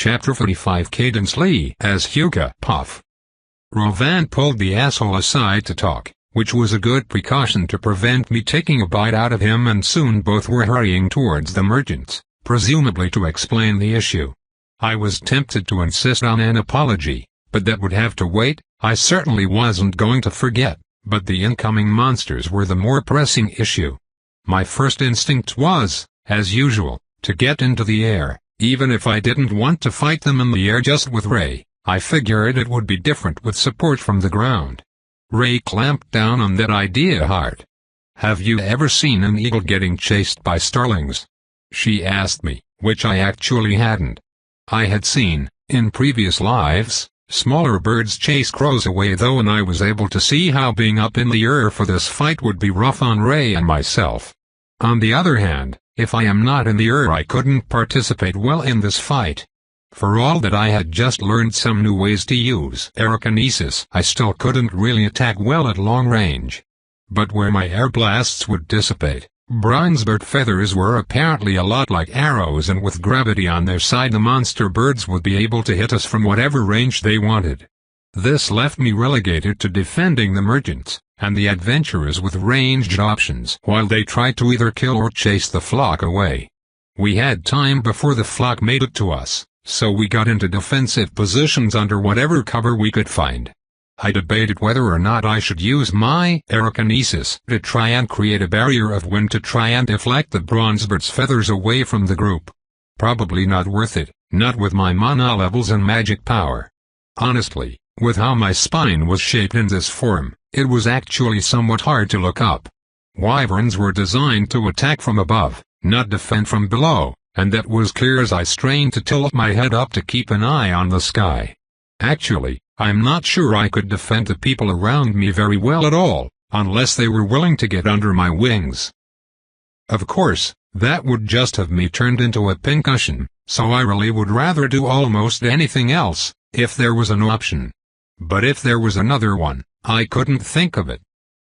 Chapter 45 Cadence Lee as Hugo Puff. Rovan pulled the asshole aside to talk, which was a good precaution to prevent me taking a bite out of him, and soon both were hurrying towards the merchants, presumably to explain the issue. I was tempted to insist on an apology, but that would have to wait. I certainly wasn't going to forget, but the incoming monsters were the more pressing issue. My first instinct was, as usual, to get into the air, even if I didn't want to fight them in the air just with Ray. I figured it would be different with support from the ground. Ray clamped down on that idea hard. "Have you ever seen an eagle getting chased by starlings?" she asked me, which I actually hadn't. I had seen, in previous lives, smaller birds chase crows away though, and I was able to see how being up in the air for this fight would be rough on Ray and myself. On the other hand, if I am not in the air, I couldn't participate well in this fight. For all that I had just learned some new ways to use aerokinesis, I still couldn't really attack well at long range. But where my air blasts would dissipate, bronzebird feathers were apparently a lot like arrows, and with gravity on their side the monster birds would be able to hit us from whatever range they wanted. This left me relegated to defending the merchants and the adventurers with ranged options while they tried to either kill or chase the flock away. We had time before the flock made it to us, so we got into defensive positions under whatever cover we could find. I debated whether or not I should use my aerokinesis to try and create a barrier of wind to try and deflect the bronzebird's feathers away from the group. Probably not worth it, not with my mana levels and magic power. Honestly, with how my spine was shaped in this form, it was actually somewhat hard to look up. Wyverns were designed to attack from above, not defend from below, and that was clear as I strained to tilt my head up to keep an eye on the sky. Actually, I'm not sure I could defend the people around me very well at all, unless they were willing to get under my wings. Of course, that would just have me turned into a pincushion, so I really would rather do almost anything else, if there was an option. But if there was another one, I couldn't think of it.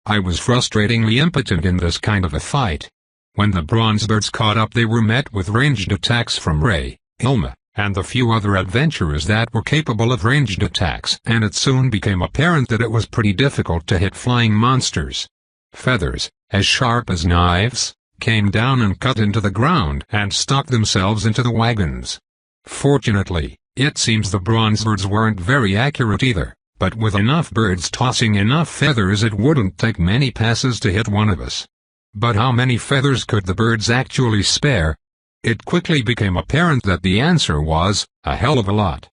I was frustratingly impotent in this kind of a fight. When the bronzebirds caught up, they were met with ranged attacks from Ray, Ilma, and the few other adventurers that were capable of ranged attacks, and it soon became apparent that it was pretty difficult to hit flying monsters. Feathers, as sharp as knives, came down and cut into the ground and stuck themselves into the wagons. Fortunately, it seems the bronzebirds weren't very accurate either, but with enough birds tossing enough feathers it wouldn't take many passes to hit one of us. But how many feathers could the birds actually spare? It quickly became apparent that the answer was, a hell of a lot.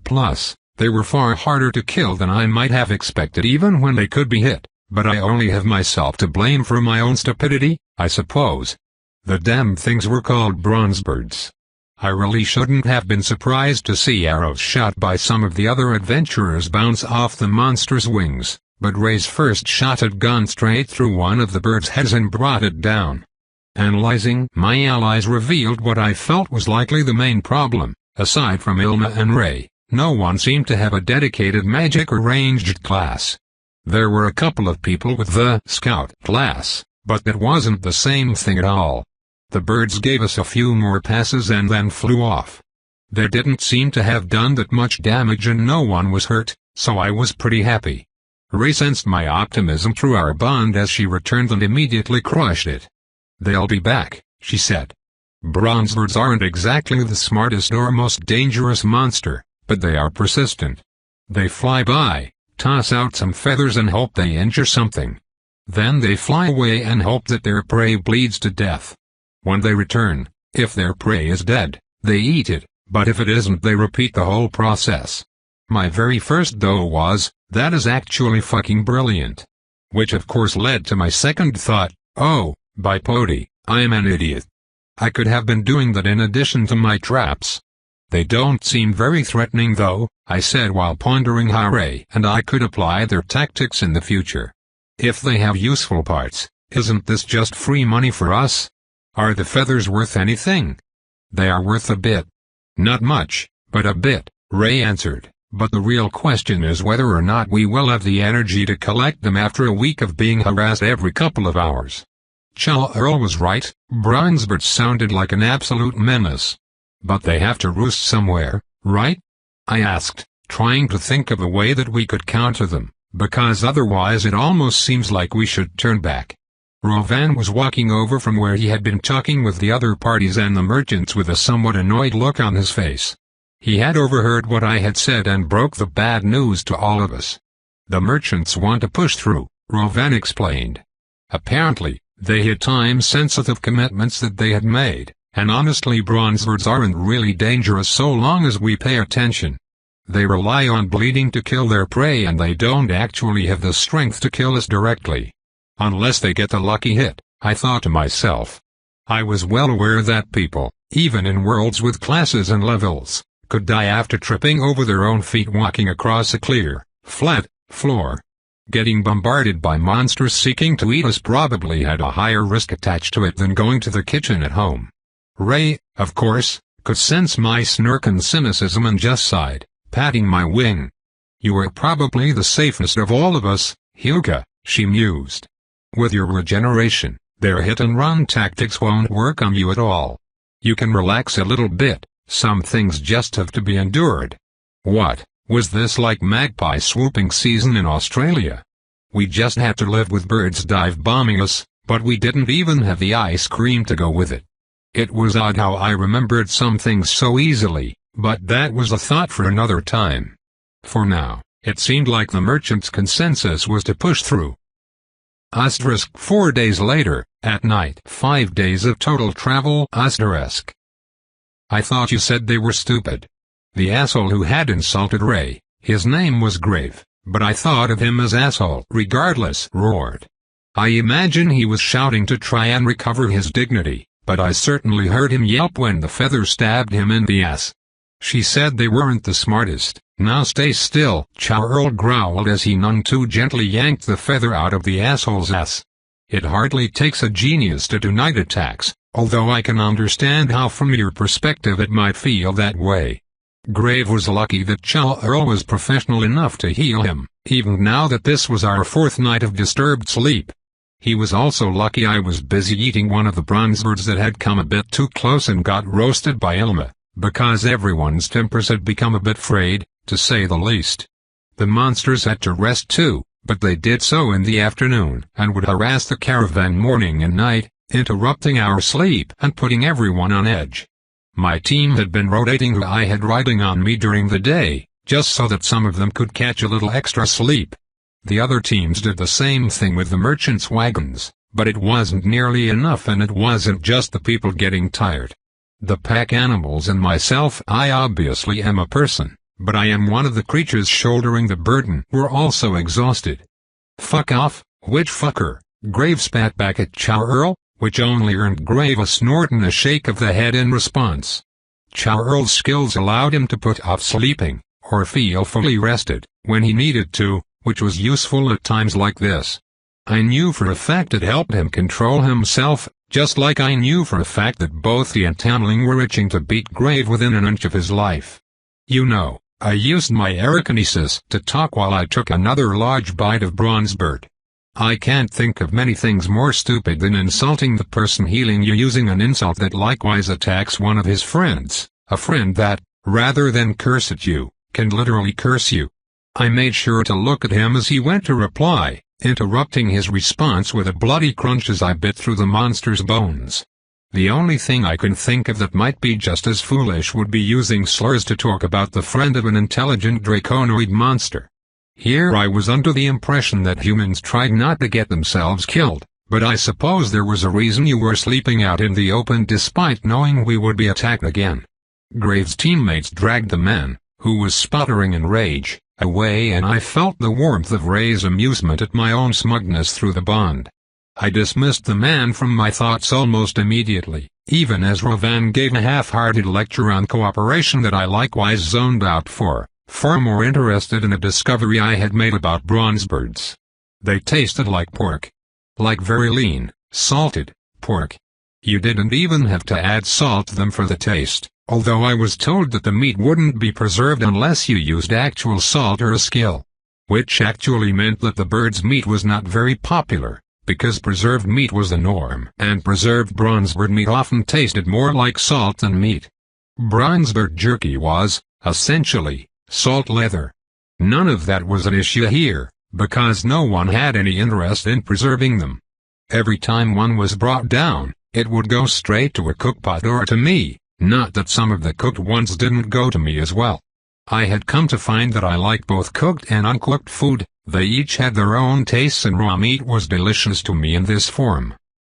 Plus, they were far harder to kill than I might have expected even when they could be hit, but I only have myself to blame for my own stupidity, I suppose. The damn things were called bronzebirds. I really shouldn't have been surprised to see arrows shot by some of the other adventurers bounce off the monster's wings, but Ray's first shot had gone straight through one of the birds' heads and brought it down. Analyzing my allies revealed what I felt was likely the main problem. Aside from Ilma and Ray, no one seemed to have a dedicated magic or ranged class. There were a couple of people with the scout class, but that wasn't the same thing at all. The birds gave us a few more passes and then flew off. They didn't seem to have done that much damage and no one was hurt, so I was pretty happy. Ray sensed my optimism through our bond as she returned and immediately crushed it. "They'll be back," she said. "Bronzebirds aren't exactly the smartest or most dangerous monster, but they are persistent. They fly by, toss out some feathers and hope they injure something. Then they fly away and hope that their prey bleeds to death. When they return, if their prey is dead, they eat it, but if it isn't they repeat the whole process." My very first though was, that is actually fucking brilliant. Which of course led to my second thought, oh, by Pody, I am an idiot. I could have been doing that in addition to my traps. "They don't seem very threatening though," I said while pondering how Ray and I could apply their tactics in the future. "If they have useful parts, isn't this just free money for us? Are the feathers worth anything?" "They are worth a bit." "Not much, but a bit," Ray answered, "but the real question is whether or not we will have the energy to collect them after a week of being harassed every couple of hours." Chal Earl was right, bronzebirds sounded like an absolute menace. "But they have to roost somewhere," right? I asked, trying to think of a way that we could counter them, because otherwise it almost seems like we should turn back. Rovan was walking over from where he had been talking with the other parties and the merchants with a somewhat annoyed look on his face. He had overheard what I had said and broke the bad news to all of us. The merchants want to push through, Rovan explained. Apparently, they had time-sensitive commitments that they had made, and honestly bronzebirds aren't really dangerous so long as we pay attention. They rely on bleeding to kill their prey and they don't actually have the strength to kill us directly. Unless they get the lucky hit, I thought to myself. I was well aware that people, even in worlds with classes and levels, could die after tripping over their own feet walking across a clear, flat floor. Getting bombarded by monsters seeking to eat us probably had a higher risk attached to it than going to the kitchen at home. Ray, of course, could sense my snark and cynicism and just sighed, patting my wing. You are probably the safest of all of us, Hyuga, she mused. With your regeneration, their hit-and-run tactics won't work on you at all. You can relax a little bit, some things just have to be endured. What? Was this like magpie swooping season in Australia? We just had to live with birds dive bombing us, but we didn't even have the ice cream to go with it. It was odd how I remembered some things so easily, but that was a thought for another time. For now, it seemed like the merchant's consensus was to push through. 4 days later, at night. 5 days of total travel. I thought you said they were stupid. The asshole who had insulted Ray, his name was Grave, but I thought of him as asshole regardless, roared. I imagine he was shouting to try and recover his dignity, but I certainly heard him yelp when the feather stabbed him in the ass. She said they weren't the smartest. Now stay still, Chow Earl growled as he none too gently yanked the feather out of the asshole's ass. It hardly takes a genius to do night attacks, although I can understand how from your perspective it might feel that way. Grave was lucky that Chow Earl was professional enough to heal him, even now that this was our 4th night of disturbed sleep. He was also lucky I was busy eating one of the bronzebirds that had come a bit too close and got roasted by Ilma, because everyone's tempers had become a bit frayed, to say the least. The monsters had to rest too, but they did so in the afternoon and would harass the caravan morning and night, interrupting our sleep and putting everyone on edge. My team had been rotating who I had riding on me during the day, just so that some of them could catch a little extra sleep. The other teams did the same thing with the merchants' wagons, but it wasn't nearly enough and it wasn't just the people getting tired. The pack animals and myself, I obviously am a person, but I am one of the creatures shouldering the burden, were also exhausted. Fuck off, witch fucker, Grave spat back at Chow Earl, which only earned Grave a snort and a shake of the head in response. Chow Earl's skills allowed him to put off sleeping, or feel fully rested, when he needed to, which was useful at times like this. I knew for a fact it helped him control himself, just like I knew for a fact that both he and Townling were itching to beat Grave within an inch of his life. You know, I used my aerokinesis to talk while I took another large bite of bronzebird. I can't think of many things more stupid than insulting the person healing you using an insult that likewise attacks one of his friends, a friend that, rather than curse at you, can literally curse you. I made sure to look at him as he went to reply, interrupting his response with a bloody crunch as I bit through the monster's bones. The only thing I can think of that might be just as foolish would be using slurs to talk about the friend of an intelligent draconoid monster. Here I was under the impression that humans tried not to get themselves killed, but I suppose there was a reason you were sleeping out in the open despite knowing we would be attacked again. Grave's teammates dragged the man, who was sputtering in rage, away and I felt the warmth of Ray's amusement at my own smugness through the bond. I dismissed the man from my thoughts almost immediately, even as Rovan gave a half-hearted lecture on cooperation that I likewise zoned out for, far more interested in a discovery I had made about bronzebirds. They tasted like pork. Like very lean, salted pork. You didn't even have to add salt to them for the taste, although I was told that the meat wouldn't be preserved unless you used actual salt or a skill. Which actually meant that the bird's meat was not very popular, because preserved meat was the norm, and preserved bronzebird meat often tasted more like salt than meat. Bronzebird jerky was, essentially, salt leather. None of that was an issue here, because no one had any interest in preserving them. Every time one was brought down, it would go straight to a cookpot or to me, not that some of the cooked ones didn't go to me as well. I had come to find that I like both cooked and uncooked food. They each had their own tastes and raw meat was delicious to me in this form.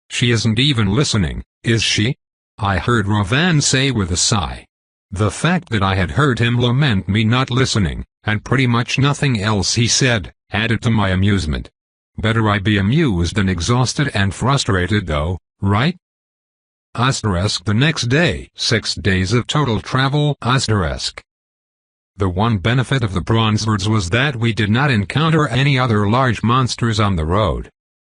She isn't even listening, is she? I heard Rovan say with a sigh. The fact that I had heard him lament me not listening, and pretty much nothing else he said, added to my amusement. Better I be amused than exhausted and frustrated though, right? The next day, 6 days of total travel. The one benefit of the Bronzebirds was that we did not encounter any other large monsters on the road.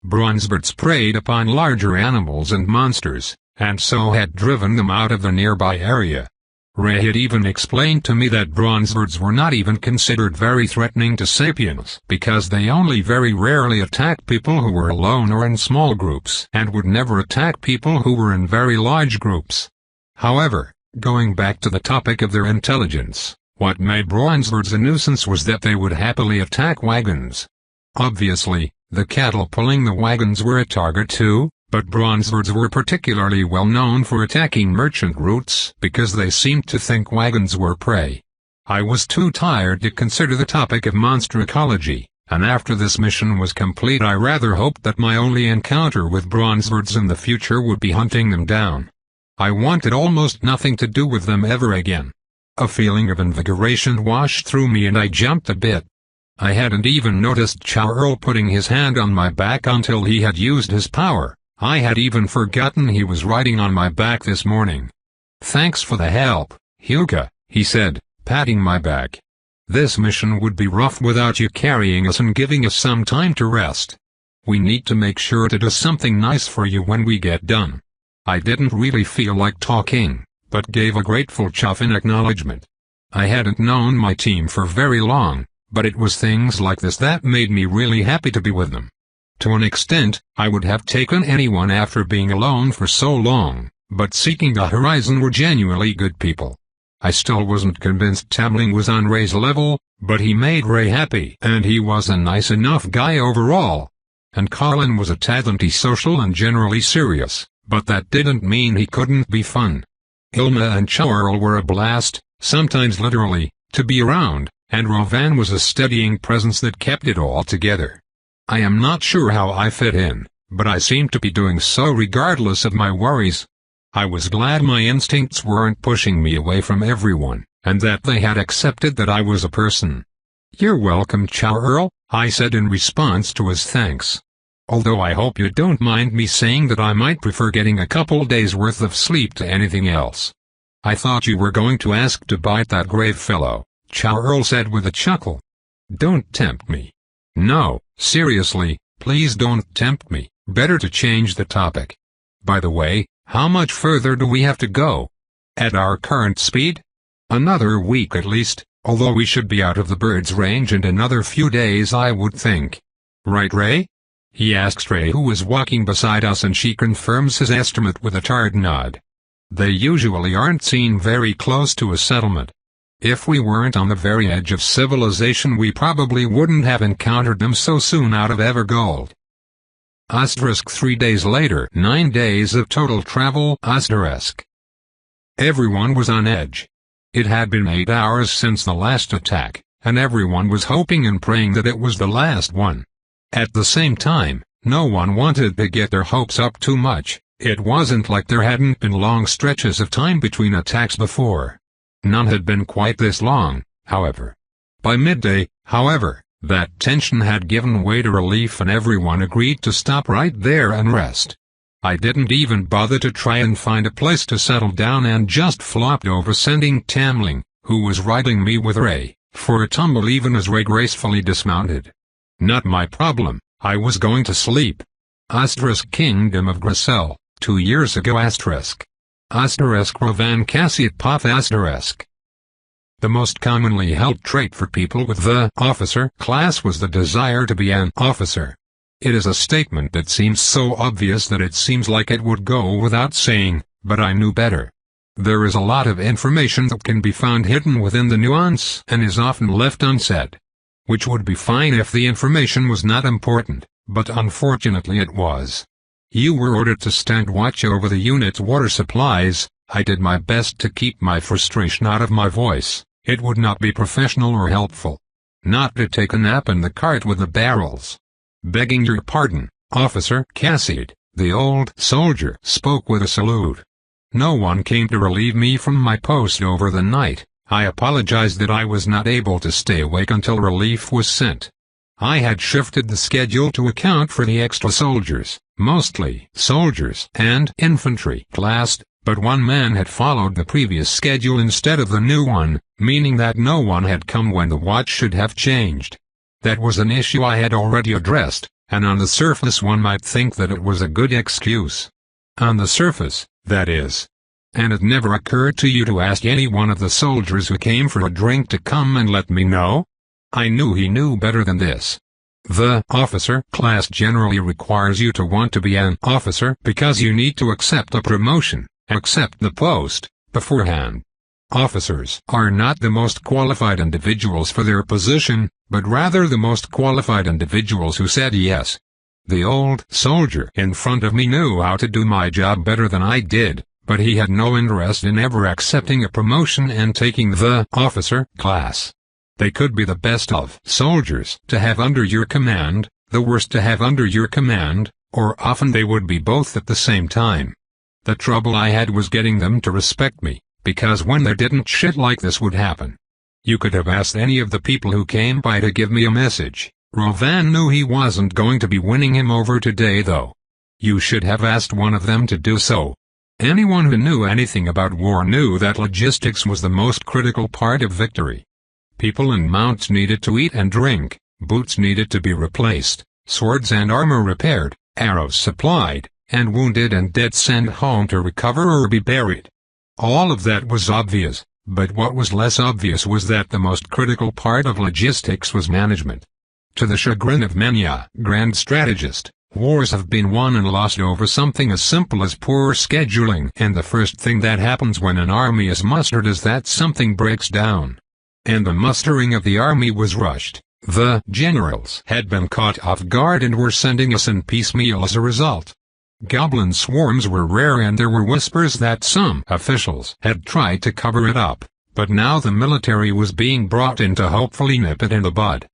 Bronzebirds preyed upon larger animals and monsters, and so had driven them out of the nearby area. Ray had even explained to me that Bronzebirds were not even considered very threatening to sapiens because they only very rarely attack people who were alone or in small groups and would never attack people who were in very large groups. However, going back to the topic of their intelligence, what made Bronzebirds a nuisance was that they would happily attack wagons. Obviously, the cattle pulling the wagons were a target too, but Bronzebirds were particularly well known for attacking merchant routes because they seemed to think wagons were prey. I was too tired to consider the topic of monster ecology, and after this mission was complete I rather hoped that my only encounter with Bronzebirds in the future would be hunting them down. I wanted almost nothing to do with them ever again. A feeling of invigoration washed through me and I jumped a bit. I hadn't even noticed Charl putting his hand on my back until he had used his power. I had even forgotten he was riding on my back this morning. "Thanks for the help, Hyuga," he said, patting my back. "This mission would be rough without you carrying us and giving us some time to rest. We need to make sure to do something nice for you when we get done." I didn't really feel like talking, but gave a grateful chuff in acknowledgement. I hadn't known my team for very long, but it was things like this that made me really happy to be with them. To an extent, I would have taken anyone after being alone for so long, but Seeking the Horizon were genuinely good people. I still wasn't convinced Tamling was on Ray's level, but he made Ray happy and he was a nice enough guy overall. And Colin was a tad antisocial and generally serious, but that didn't mean he couldn't be fun. Ilma and Charl were a blast, sometimes literally, to be around, and Rovan was a steadying presence that kept it all together. I am not sure how I fit in, but I seemed to be doing so regardless of my worries. I was glad my instincts weren't pushing me away from everyone, and that they had accepted that I was a person. "You're welcome, Charl," I said in response to his thanks. "Although I hope you don't mind me saying that I might prefer getting a couple days' worth of sleep to anything else." "I thought you were going to ask to bite that grave fellow," Charl said with a chuckle. "Don't tempt me. No, seriously, please don't tempt me. Better to change the topic. By the way, how much further do we have to go? At our current speed? Another week at least, although we should be out of the bird's range in another few days I would think. Right, Ray?" He asks Ray, who was walking beside us, and she confirms his estimate with a tired nod. They usually aren't seen very close to a settlement. If we weren't on the very edge of civilization we probably wouldn't have encountered them so soon out of Evergold. 3 days later, 9 days of total travel. Everyone was on edge. It had been 8 hours since the last attack, and everyone was hoping and praying that it was the last one. At the same time, no one wanted to get their hopes up too much. It wasn't like there hadn't been long stretches of time between attacks before. None had been quite this long, however. By midday, however, that tension had given way to relief and everyone agreed to stop right there and rest. I didn't even bother to try and find a place to settle down and just flopped over, sending Tamling, who was riding me with Ray, for a tumble even as Ray gracefully dismounted. Not my problem, I was going to sleep. Kingdom of Gracel, 2 years ago. Rovan Cassiat Poth. The most commonly held trait for people with the officer class was the desire to be an officer. It is a statement that seems so obvious that it seems like it would go without saying, but I knew better. There is a lot of information that can be found hidden within the nuance and is often left unsaid. Which would be fine if the information was not important, but unfortunately it was. You were ordered to stand watch over the unit's water supplies. I did my best to keep my frustration out of my voice. It would not be professional or helpful. Not to take a nap in the cart with the barrels. Begging your pardon, Officer Cassidy, the old soldier spoke with a salute. No one came to relieve me from my post over the night. I apologized that I was not able to stay awake until relief was sent. I had shifted the schedule to account for the extra soldiers, mostly soldiers and infantry classed, but one man had followed the previous schedule instead of the new one, meaning that no one had come when the watch should have changed. That was an issue I had already addressed, and on the surface one might think that it was a good excuse. On the surface, that is. And it never occurred to you to ask any one of the soldiers who came for a drink to come and let me know? I knew he knew better than this. The officer class generally requires you to want to be an officer because you need to accept a promotion, accept the post, beforehand. Officers are not the most qualified individuals for their position, but rather the most qualified individuals who said yes. The old soldier in front of me knew how to do my job better than I did, but he had no interest in ever accepting a promotion and taking the officer class. They could be the best of soldiers to have under your command, the worst to have under your command, or often they would be both at the same time. The trouble I had was getting them to respect me, because when they didn't, shit like this would happen. You could have asked any of the people who came by to give me a message. Rovan knew he wasn't going to be winning him over today though. You should have asked one of them to do so. Anyone who knew anything about war knew that logistics was the most critical part of victory. People and mounts needed to eat and drink, boots needed to be replaced, swords and armor repaired, arrows supplied, and wounded and dead sent home to recover or be buried. All of that was obvious, but what was less obvious was that the most critical part of logistics was management. To the chagrin of many a grand strategist, wars have been won and lost over something as simple as poor scheduling, and the first thing that happens when an army is mustered is that something breaks down. And the mustering of the army was rushed. The generals had been caught off guard and were sending us in piecemeal as a result. Goblin swarms were rare and there were whispers that some officials had tried to cover it up, but now the military was being brought in to hopefully nip it in the bud.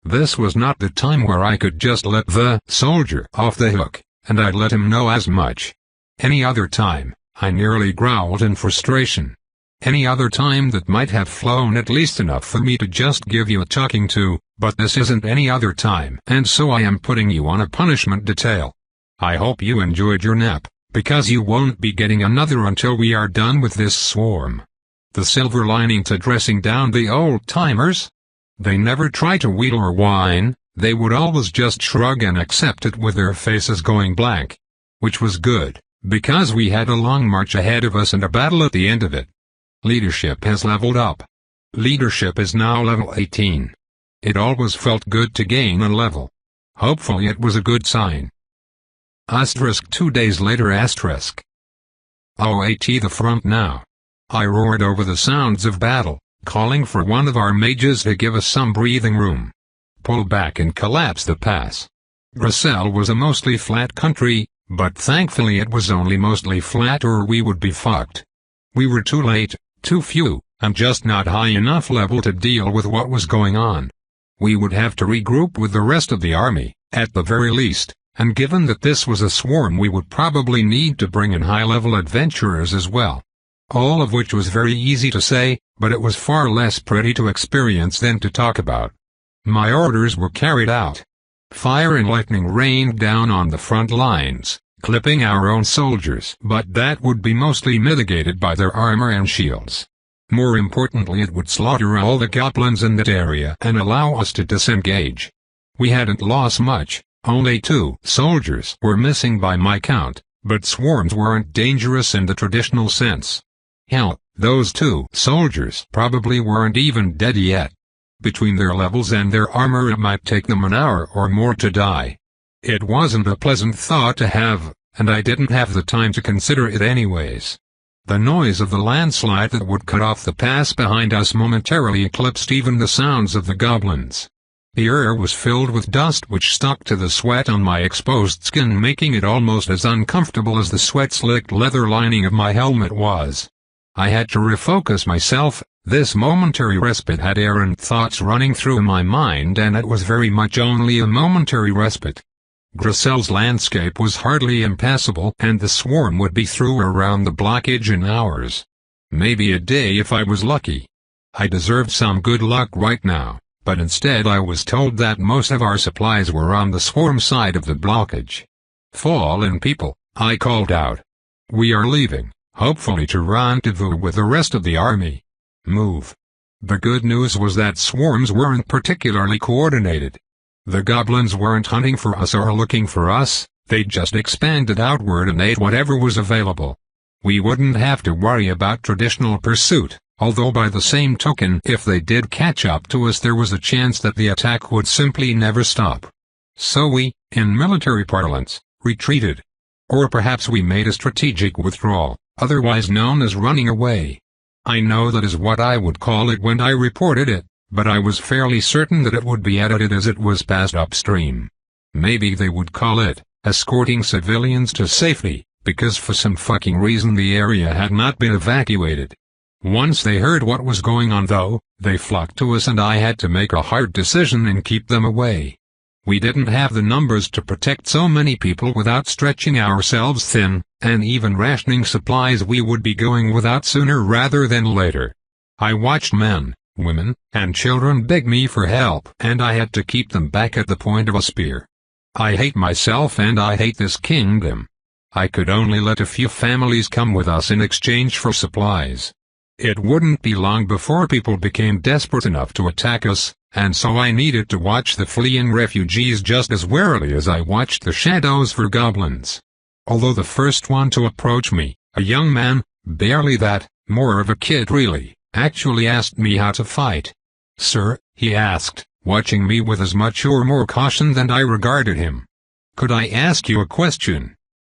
This was not the time where I could just let the soldier off the hook, and I'd let him know as much. Any other time, I nearly growled in frustration. Any other time that might have flown at least enough for me to just give you a talking to, but this isn't any other time, and so I am putting you on a punishment detail. I hope you enjoyed your nap, because you won't be getting another until we are done with this swarm. The silver lining to dressing down the old-timers? They never try to wheedle or whine, they would always just shrug and accept it with their faces going blank. Which was good, because we had a long march ahead of us and a battle at the end of it. Leadership has leveled up. Leadership is now level 18. It always felt good to gain a level. Hopefully it was a good sign. Asterisk 2 days later asterisk. OAT the front now. I roared over the sounds of battle, calling for one of our mages to give us some breathing room. Pull back and collapse the pass. Gracel was a mostly flat country, but thankfully it was only mostly flat or we would be fucked. We were too late, too few, and just not high enough level to deal with what was going on. We would have to regroup with the rest of the army, at the very least, and given that this was a swarm we would probably need to bring in high-level adventurers as well. All of which was very easy to say, but it was far less pretty to experience than to talk about. My orders were carried out. Fire and lightning rained down on the front lines, clipping our own soldiers, but that would be mostly mitigated by their armor and shields. More importantly, it would slaughter all the goblins in that area and allow us to disengage. We hadn't lost much, only 2 soldiers were missing by my count, but swarms weren't dangerous in the traditional sense. Hell, those 2 soldiers probably weren't even dead yet. Between their levels and their armor it might take them an hour or more to die. It wasn't a pleasant thought to have, and I didn't have the time to consider it anyways. The noise of the landslide that would cut off the pass behind us momentarily eclipsed even the sounds of the goblins. The air was filled with dust which stuck to the sweat on my exposed skin, making it almost as uncomfortable as the sweat-slicked leather lining of my helmet was. I had to refocus myself. This momentary respite had errant thoughts running through my mind, and it was very much only a momentary respite. Grossel's landscape was hardly impassable, and the swarm would be through around the blockage in hours. Maybe a day if I was lucky. I deserved some good luck right now, but instead I was told that most of our supplies were on the swarm side of the blockage. "Fall in, people," I called out. "We are leaving, hopefully to rendezvous with the rest of the army. Move." The good news was that swarms weren't particularly coordinated. The goblins weren't hunting for us or looking for us, they just expanded outward and ate whatever was available. We wouldn't have to worry about traditional pursuit, although by the same token, if they did catch up to us, there was a chance that the attack would simply never stop. So we, in military parlance, retreated. Or perhaps we made a strategic withdrawal, otherwise known as running away. I know that is what I would call it when I reported it, but I was fairly certain that it would be edited as it was passed upstream. Maybe they would call it, escorting civilians to safety, because for some fucking reason the area had not been evacuated. Once they heard what was going on though, they flocked to us and I had to make a hard decision and keep them away. We didn't have the numbers to protect so many people without stretching ourselves thin, and even rationing supplies we would be going without sooner rather than later. I watched men, women, and children beg me for help, and I had to keep them back at the point of a spear. I hate myself and I hate this kingdom. I could only let a few families come with us in exchange for supplies. It wouldn't be long before people became desperate enough to attack us, and so I needed to watch the fleeing refugees just as warily as I watched the shadows for goblins. Although the first one to approach me, a young man, barely that, more of a kid really, actually asked me how to fight. "Sir," he asked, watching me with as much or more caution than I regarded him. "Could I ask you a question?"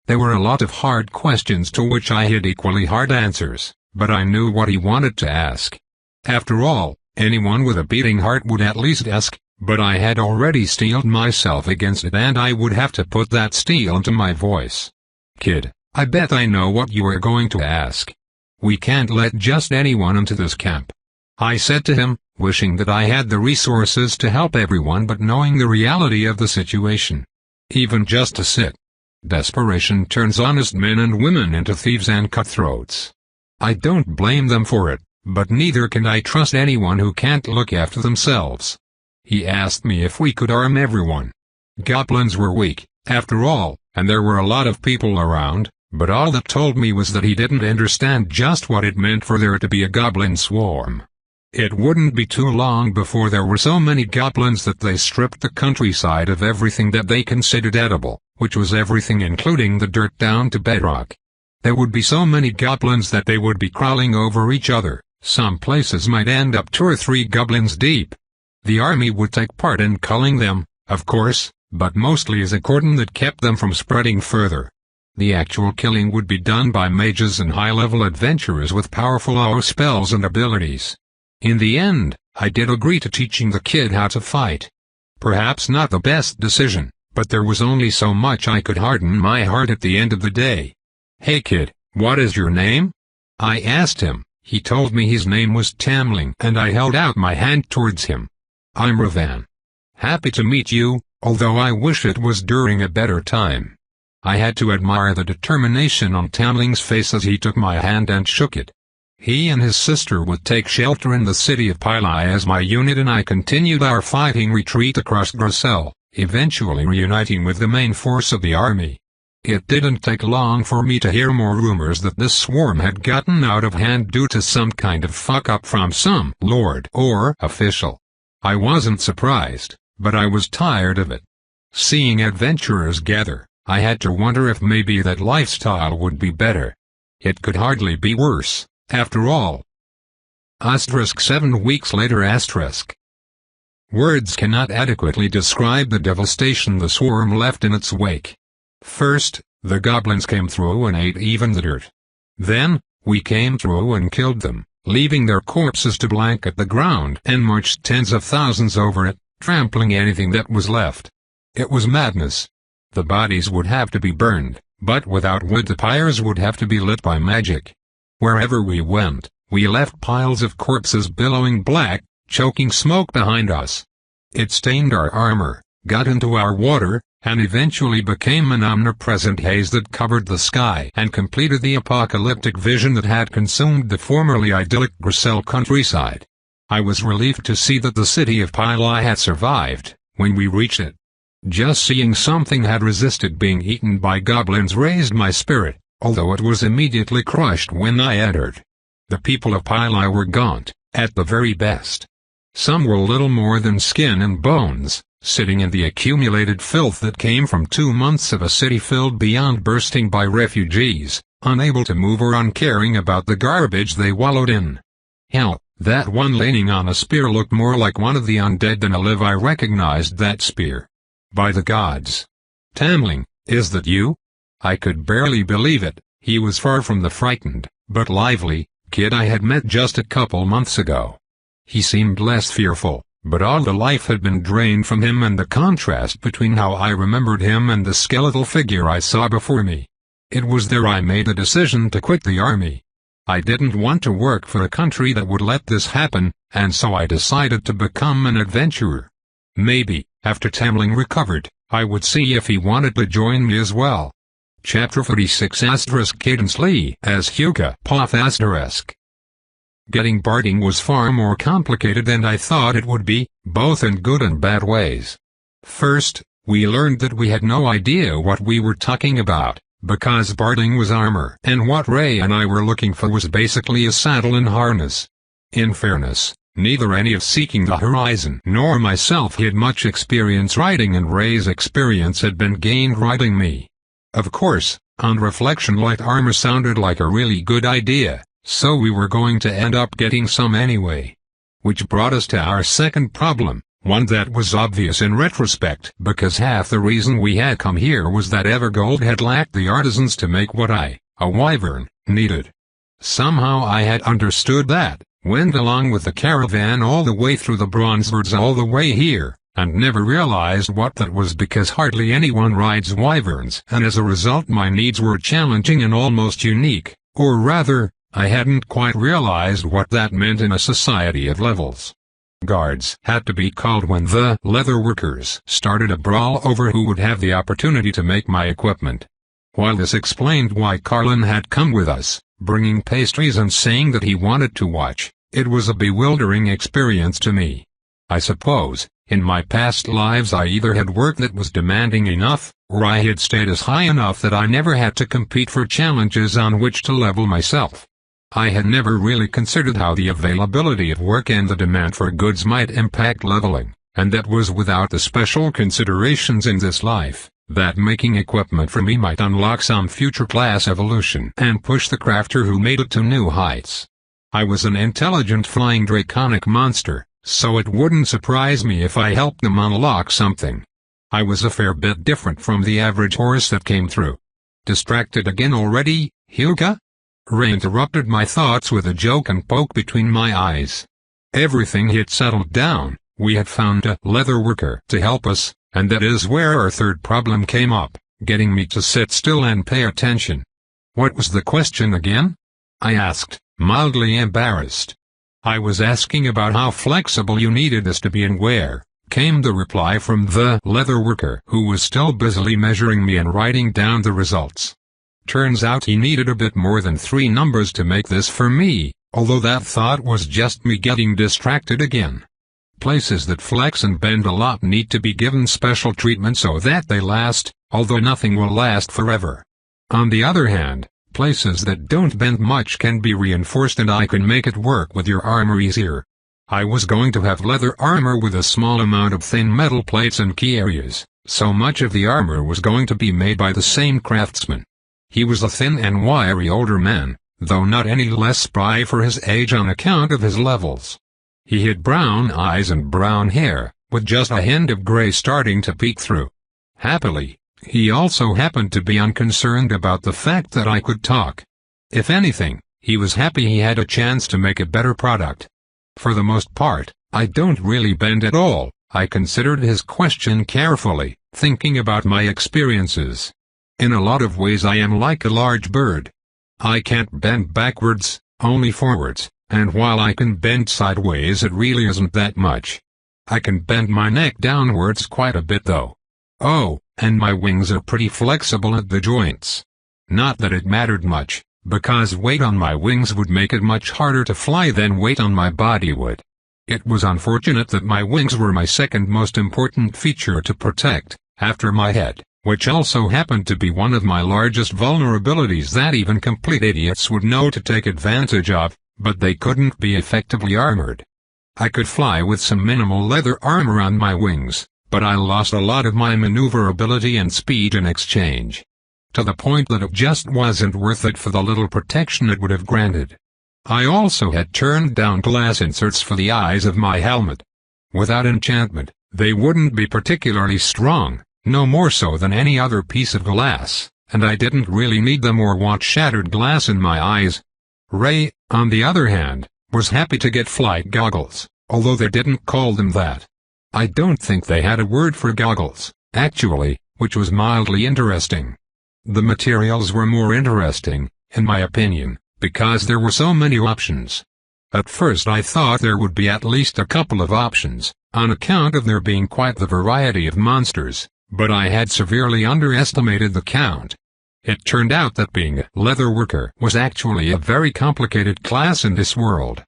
There were a lot of hard questions to which I had equally hard answers, but I knew what he wanted to ask. After all, anyone with a beating heart would at least ask, but I had already steeled myself against it and I would have to put that steel into my voice. "Kid, I bet I know what you are going to ask. We can't let just anyone into this camp," I said to him, wishing that I had the resources to help everyone but knowing the reality of the situation. Even just to sit. Desperation turns honest men and women into thieves and cutthroats. I don't blame them for it, but neither can I trust anyone who can't look after themselves. He asked me if we could arm everyone. Goblins were weak, after all, and there were a lot of people around, but all that told me was that he didn't understand just what it meant for there to be a goblin swarm. It wouldn't be too long before there were so many goblins that they stripped the countryside of everything that they considered edible, which was everything including the dirt down to bedrock. There would be so many goblins that they would be crawling over each other. Some places might end up 2 or 3 goblins deep. The army would take part in culling them, of course, but mostly as a cordon that kept them from spreading further. The actual killing would be done by mages and high-level adventurers with powerful AoE spells and abilities. In the end, I did agree to teaching the kid how to fight. Perhaps not the best decision, but there was only so much I could harden my heart at the end of the day. "Hey kid, what is your name?" I asked him. He told me his name was Tamling and I held out my hand towards him. "I'm Ravan. Happy to meet you, although I wish it was during a better time." I had to admire the determination on Tamling's face as he took my hand and shook it. He and his sister would take shelter in the city of Pylai as my unit and I continued our fighting retreat across Grossel, eventually reuniting with the main force of the army. It didn't take long for me to hear more rumors that this swarm had gotten out of hand due to some kind of fuck-up from some lord or official. I wasn't surprised, but I was tired of it. Seeing adventurers gather, I had to wonder if maybe that lifestyle would be better. It could hardly be worse, after all. * 7 weeks later *. Words cannot adequately describe the devastation the swarm left in its wake. First, the goblins came through and ate even the dirt. Then, We came through and killed them, leaving their corpses to blanket the ground, and marched tens of thousands over it, trampling anything that was left. It was madness. The bodies would have to be burned, but without wood the pyres would have to be lit by magic. Wherever we went, we left piles of corpses billowing black, choking smoke behind us. It stained our armor, got into our water, and eventually became an omnipresent haze that covered the sky and completed the apocalyptic vision that had consumed the formerly idyllic Grisel countryside. I was relieved to see that the city of Pili had survived, when we reached it. Just seeing something had resisted being eaten by goblins raised my spirit, although it was immediately crushed when I entered. The people of Pili were gaunt, at the very best. Some were little more than skin and bones, sitting in the accumulated filth that came from 2 months of a city filled beyond bursting by refugees, unable to move or uncaring about the garbage they wallowed in. Hell, that one leaning on a spear looked more like one of the undead than alive. I recognized that spear. By the gods. Tamling, is that you? I could barely believe it. He was far from the frightened, but lively, kid I had met just a couple months ago. He seemed less fearful, but all the life had been drained from him, and the contrast between how I remembered him and the skeletal figure I saw before me. It was there I made the decision to quit the army. I didn't want to work for a country that would let this happen, and so I decided to become an adventurer. Maybe, after Tamling recovered, I would see if he wanted to join me as well. Chapter 46 * Cadence Lee as Hugo Puff *. Getting Barding was far more complicated than I thought it would be, both in good and bad ways. First, we learned that we had no idea what we were talking about, because Barding was armor, and what Ray and I were looking for was basically a saddle and harness. In fairness, neither any of Seeking the Horizon nor myself had much experience riding, and Ray's experience had been gained riding me. Of course, on reflection, light armor sounded like a really good idea, so we were going to end up getting some anyway. Which brought us to our second problem, one that was obvious in retrospect, because half the reason we had come here was that Evergold had lacked the artisans to make what I, a wyvern, needed. Somehow I had understood that, went along with the caravan all the way through the Bronzewoods all the way here, and never realized what that was, because hardly anyone rides wyverns, and as a result my needs were challenging and almost unique, or rather, I hadn't quite realized what that meant in a society of levels. Guards had to be called when the leatherworkers started a brawl over who would have the opportunity to make my equipment. While this explained why Carlin had come with us, bringing pastries and saying that he wanted to watch, it was a bewildering experience to me. I suppose, in my past lives I either had work that was demanding enough, or I had status high enough that I never had to compete for challenges on which to level myself. I had never really considered how the availability of work and the demand for goods might impact leveling, and that was without the special considerations in this life, that making equipment for me might unlock some future class evolution and push the crafter who made it to new heights. I was an intelligent flying draconic monster, so it wouldn't surprise me if I helped them unlock something. I was a fair bit different from the average horse that came through. Distracted again already, Hugo? Ray interrupted my thoughts with a joke and poke between my eyes. Everything had settled down, we had found a leatherworker to help us, and that is where our third problem came up, getting me to sit still and pay attention. What was the question again? I asked, mildly embarrassed. I was asking about how flexible you needed this to be and where, came the reply from the leatherworker, who was still busily measuring me and writing down the results. Turns out he needed a bit more than 3 numbers to make this for me, although that thought was just me getting distracted again. Places that flex and bend a lot need to be given special treatment so that they last, although nothing will last forever. On the other hand, places that don't bend much can be reinforced, and I can make it work with your armor easier. I was going to have leather armor with a small amount of thin metal plates and key areas, so much of the armor was going to be made by the same craftsman. He was a thin and wiry older man, though not any less spry for his age on account of his levels. He had brown eyes and brown hair, with just a hint of gray starting to peek through. Happily, he also happened to be unconcerned about the fact that I could talk. If anything, He was happy he had a chance to make a better product. For the most part, I don't really bend at all. I considered his question carefully, thinking about my experiences. In a lot of ways I am like a large bird. I can't bend backwards, only forwards, and while I can bend sideways it really isn't that much. I can bend my neck downwards quite a bit though. Oh, and my wings are pretty flexible at the joints. Not that it mattered much, because weight on my wings would make it much harder to fly than weight on my body would. It was unfortunate that my wings were my second most important feature to protect, after my head, which also happened to be one of my largest vulnerabilities that even complete idiots would know to take advantage of, but they couldn't be effectively armored. I could fly with some minimal leather armor on my wings, but I lost a lot of my maneuverability and speed in exchange. To the point that it just wasn't worth it for the little protection it would have granted. I also had turned down glass inserts for the eyes of my helmet. Without enchantment, they wouldn't be particularly strong, no more so than any other piece of glass, and I didn't really need them or want shattered glass in my eyes. Ray, on the other hand, was happy to get flight goggles, although they didn't call them that. I don't think they had a word for goggles, actually, which was mildly interesting. The materials were more interesting, in my opinion, because there were so many options. At first I thought there would be at least a couple of options, on account of there being quite the variety of monsters, but I had severely underestimated the count. It turned out that being a leatherworker was actually a very complicated class in this world.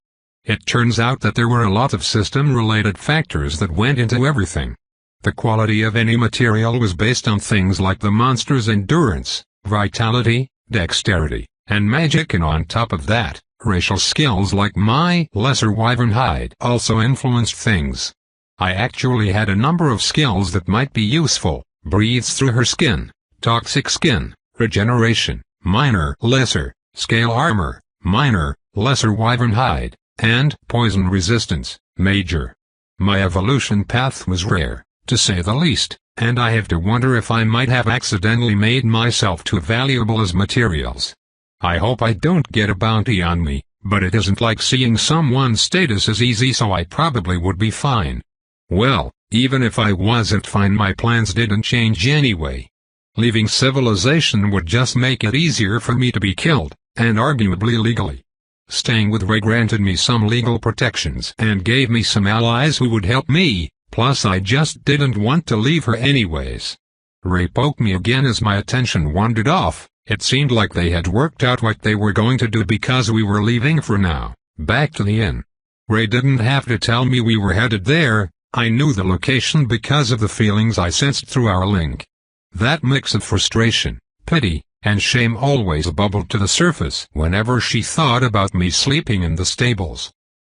It turns out that there were a lot of system-related factors that went into everything. The quality of any material was based on things like the monster's endurance, vitality, dexterity, and magic, and on top of that, racial skills like my lesser wyvern hide also influenced things. I actually had a number of skills that might be useful: breathes through her skin, toxic skin, regeneration, minor, lesser, scale armor, minor, lesser wyvern hide, and poison resistance, major. My evolution path was rare, to say the least, and I have to wonder if I might have accidentally made myself too valuable as materials. I hope I don't get a bounty on me, but it isn't like seeing someone's status as easy, so I probably would be fine. Well, even if I wasn't fine, my plans didn't change anyway. Leaving civilization would just make it easier for me to be killed, and arguably legally. Staying with Ray granted me some legal protections and gave me some allies who would help me, plus I just didn't want to leave her anyways. Ray poked me again as my attention wandered off. It seemed like they had worked out what they were going to do because we were leaving for now, back to the inn. Ray didn't have to tell me we were headed there. I knew the location because of the feelings I sensed through our link. That mix of frustration, pity, and shame always bubbled to the surface whenever she thought about me sleeping in the stables.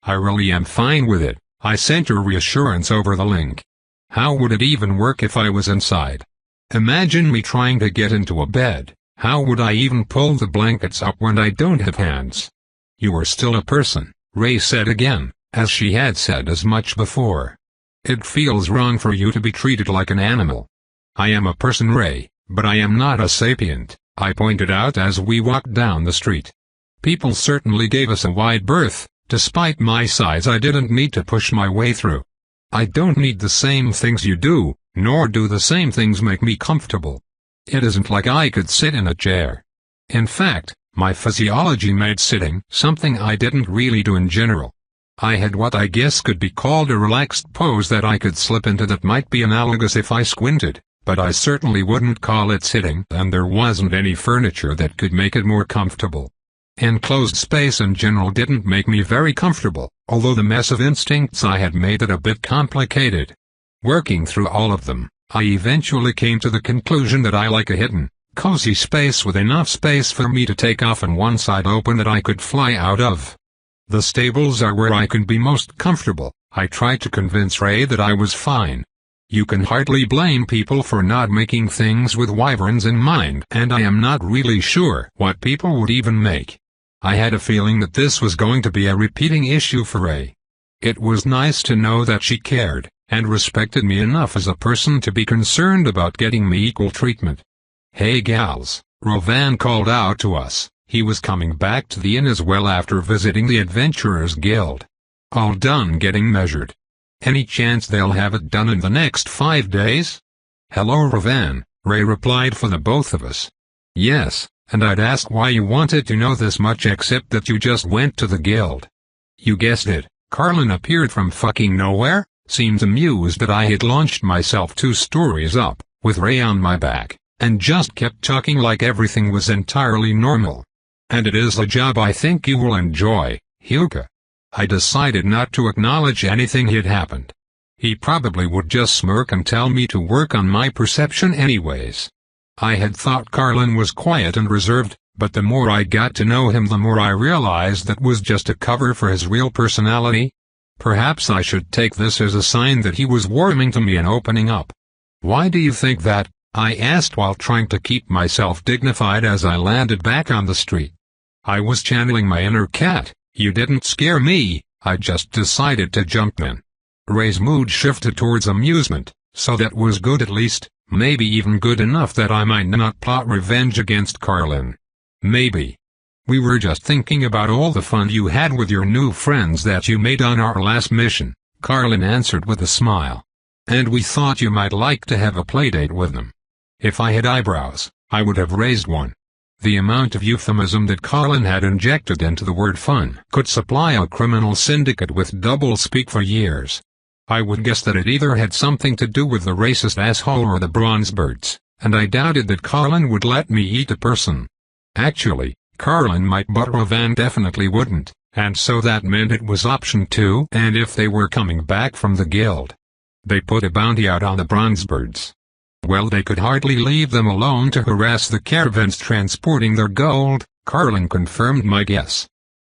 I really am fine with it, I sent her reassurance over the link. How would it even work if I was inside? Imagine me trying to get into a bed. How would I even pull the blankets up when I don't have hands? You are still a person, Ray said again, as she had said as much before. It feels wrong for you to be treated like an animal. I am a person, Ray, but I am not a sapient, I pointed out as we walked down the street. People certainly gave us a wide berth. Despite my size, I didn't need to push my way through. I don't need the same things you do, nor do the same things make me comfortable. It isn't like I could sit in a chair. In fact, my physiology made sitting something I didn't really do in general. I had what I guess could be called a relaxed pose that I could slip into that might be analogous if I squinted, but I certainly wouldn't call it sitting, and there wasn't any furniture that could make it more comfortable. Enclosed space in general didn't make me very comfortable, although the mess of instincts I had made it a bit complicated. Working through all of them, I eventually came to the conclusion that I like a hidden, cozy space with enough space for me to take off and one side open that I could fly out of. The stables are where I can be most comfortable. I tried to convince Ray that I was fine. You can hardly blame people for not making things with wyverns in mind, and I am not really sure what people would even make. I had a feeling that this was going to be a repeating issue for Ray. It was nice to know that she cared and respected me enough as a person to be concerned about getting me equal treatment. "Hey gals," Rovan called out to us, He was coming back to the inn as well after visiting the Adventurers Guild. All done getting measured. Any chance they'll have it done in the next 5 days? Hello Ravan, Ray replied for the both of us. Yes, and I'd ask why you wanted to know this much except that you just went to the guild. You guessed it, Carlin appeared from fucking nowhere, seemed amused that I had launched myself 2 stories up, with Ray on my back, and just kept talking like everything was entirely normal. And it is a job I think you will enjoy, Hyuga. I decided not to acknowledge anything had happened. He probably would just smirk and tell me to work on my perception anyways. I had thought Carlin was quiet and reserved, but the more I got to know him the more I realized that was just a cover for his real personality. Perhaps I should take this as a sign that he was warming to me and opening up. Why do you think that? I asked while trying to keep myself dignified as I landed back on the street. I was channeling my inner cat. You didn't scare me, I just decided to jump in. Ray's mood shifted towards amusement, so that was good at least, maybe even good enough that I might not plot revenge against Carlin. Maybe. We were just thinking about all the fun you had with your new friends that you made on our last mission, Carlin answered with a smile. And we thought you might like to have a playdate with them. If I had eyebrows, I would have raised one. The amount of euphemism that Carlin had injected into the word fun could supply a criminal syndicate with double-speak for years. I would guess that it either had something to do with the racist asshole or the Bronzebirds, and I doubted that Carlin would let me eat a person. Actually, Carlin might but Ravan definitely wouldn't, and so that meant it was option 2 and if they were coming back from the guild. They put a bounty out on the Bronzebirds. Well, they could hardly leave them alone to harass the caravans transporting their gold, Carlin confirmed my guess.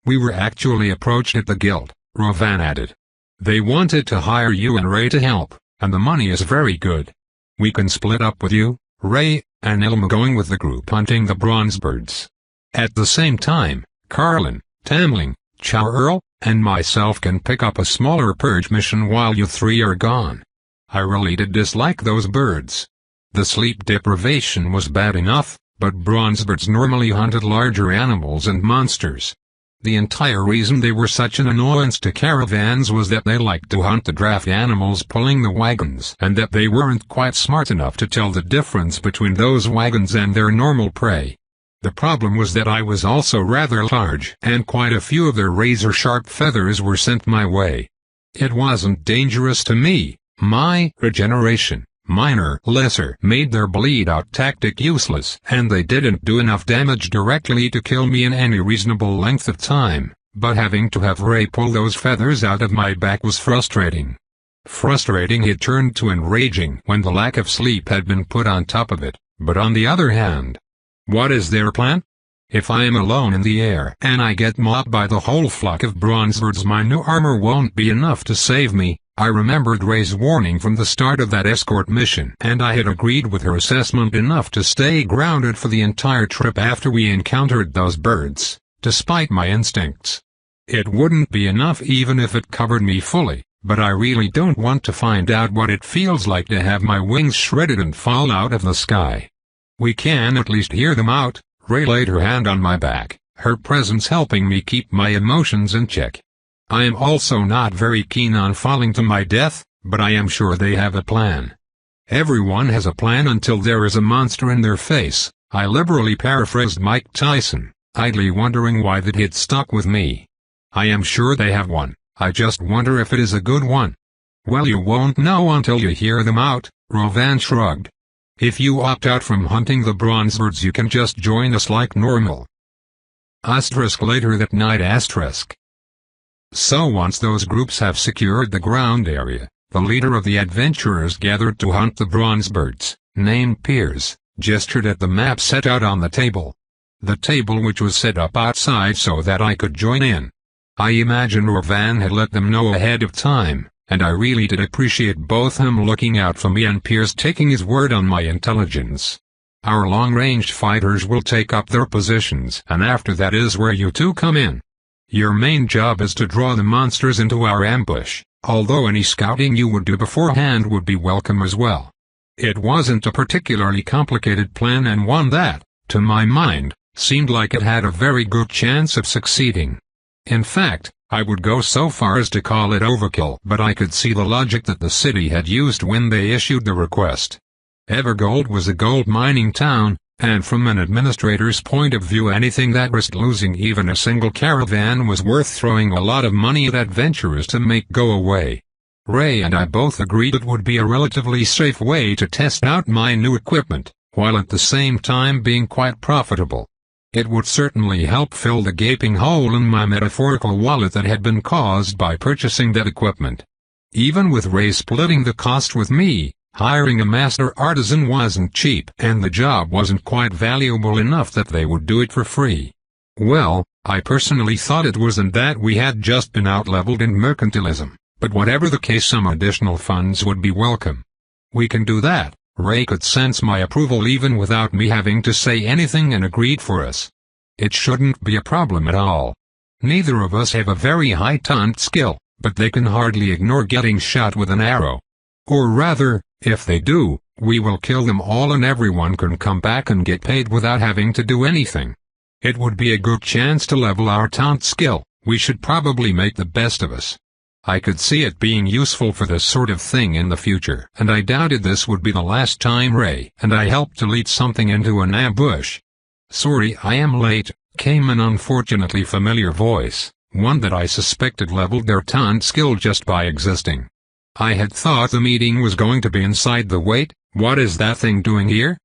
We were actually approached at the guild, Ravan added. They wanted to hire you and Ray to help, and the money is very good. We can split up with you, Ray, and Ilma going with the group hunting the Bronzebirds. At the same time, Carlin, Tamling, Chow Earl, and myself can pick up a smaller purge mission while you 3 are gone. I really did dislike those birds. The sleep deprivation was bad enough, but Bronzebirds normally hunted larger animals and monsters. The entire reason they were such an annoyance to caravans was that they liked to hunt the draft animals pulling the wagons and that they weren't quite smart enough to tell the difference between those wagons and their normal prey. The problem was that I was also rather large and quite a few of their razor-sharp feathers were sent my way. It wasn't dangerous to me. My regeneration, lesser, made their bleed-out tactic useless, and they didn't do enough damage directly to kill me in any reasonable length of time, but having to have Ray pull those feathers out of my back was frustrating. Frustrating had turned to enraging when the lack of sleep had been put on top of it, but on the other hand, what is their plan? If I am alone in the air and I get mobbed by the whole flock of Bronzebirds, my new armor won't be enough to save me. I remembered Ray's warning from the start of that escort mission, and I had agreed with her assessment enough to stay grounded for the entire trip after we encountered those birds, despite my instincts. It wouldn't be enough even if it covered me fully, but I really don't want to find out what it feels like to have my wings shredded and fall out of the sky. We can at least hear them out. Ray laid her hand on my back, her presence helping me keep my emotions in check. I am also not very keen on falling to my death, but I am sure they have a plan. Everyone has a plan until there is a monster in their face, I liberally paraphrased Mike Tyson, idly wondering why that hit stuck with me. I am sure they have one, I just wonder if it is a good one. Well, you won't know until you hear them out, Ravan shrugged. If you opt out from hunting the Bronzebirds you can just join us like normal. Later that night. So once those groups have secured the ground area, the leader of the adventurers gathered to hunt the Bronzebirds, named Piers, gestured at the map set out on the table. The table which was set up outside so that I could join in. I imagine Ravan had let them know ahead of time, and I really did appreciate both him looking out for me and Piers taking his word on my intelligence. Our long-range fighters will take up their positions, and after that is where you two come in. Your main job is to draw the monsters into our ambush, although any scouting you would do beforehand would be welcome as well. It wasn't a particularly complicated plan and one that, to my mind, seemed like it had a very good chance of succeeding. In fact, I would go so far as to call it overkill, but I could see the logic that the city had used when they issued the request. Evergold was a gold mining town, and from an administrator's point of view, anything that risked losing even a single caravan was worth throwing a lot of money at adventurers to make go away. Ray and I both agreed it would be a relatively safe way to test out my new equipment, while at the same time being quite profitable. It would certainly help fill the gaping hole in my metaphorical wallet that had been caused by purchasing that equipment. Even with Ray splitting the cost with me, hiring a master artisan wasn't cheap, and the job wasn't quite valuable enough that they would do it for free. Well, I personally thought it wasn't that we had just been out-leveled in mercantilism, but whatever the case, some additional funds would be welcome. We can do that. Ray could sense my approval even without me having to say anything and agreed for us. It shouldn't be a problem at all. Neither of us have a very high taunt skill, but they can hardly ignore getting shot with an arrow. Or rather, if they do, we will kill them all and everyone can come back and get paid without having to do anything. It would be a good chance to level our taunt skill. We should probably make the best of us. I could see it being useful for this sort of thing in the future, and I doubted this would be the last time Ray and I helped to lead something into an ambush. "Sorry I am late," came an unfortunately familiar voice, one that I suspected leveled their taunt skill just by existing. I had thought the meeting was going to be inside the wait. What is that thing doing here?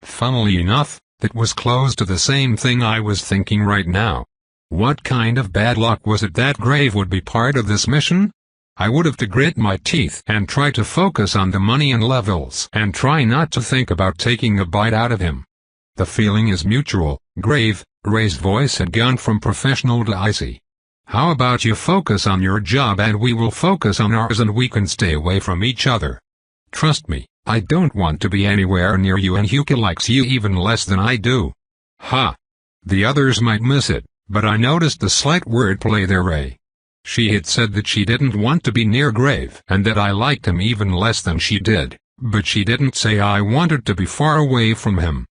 Funnily enough, it was close to the same thing I was thinking right now. What kind of bad luck was it that Grave would be part of this mission? I would have to grit my teeth and try to focus on the money and levels and try not to think about taking a bite out of him. The feeling is mutual, Grave. Ray's voice had gone from professional to icy. How about you focus on your job and we will focus on ours and we can stay away from each other. Trust me, I don't want to be anywhere near you and Huka likes you even less than I do. Ha! The others might miss it. But I noticed the slight wordplay there, Ray. She had said that she didn't want to be near Grave and that I liked him even less than she did, but she didn't say I wanted to be far away from him.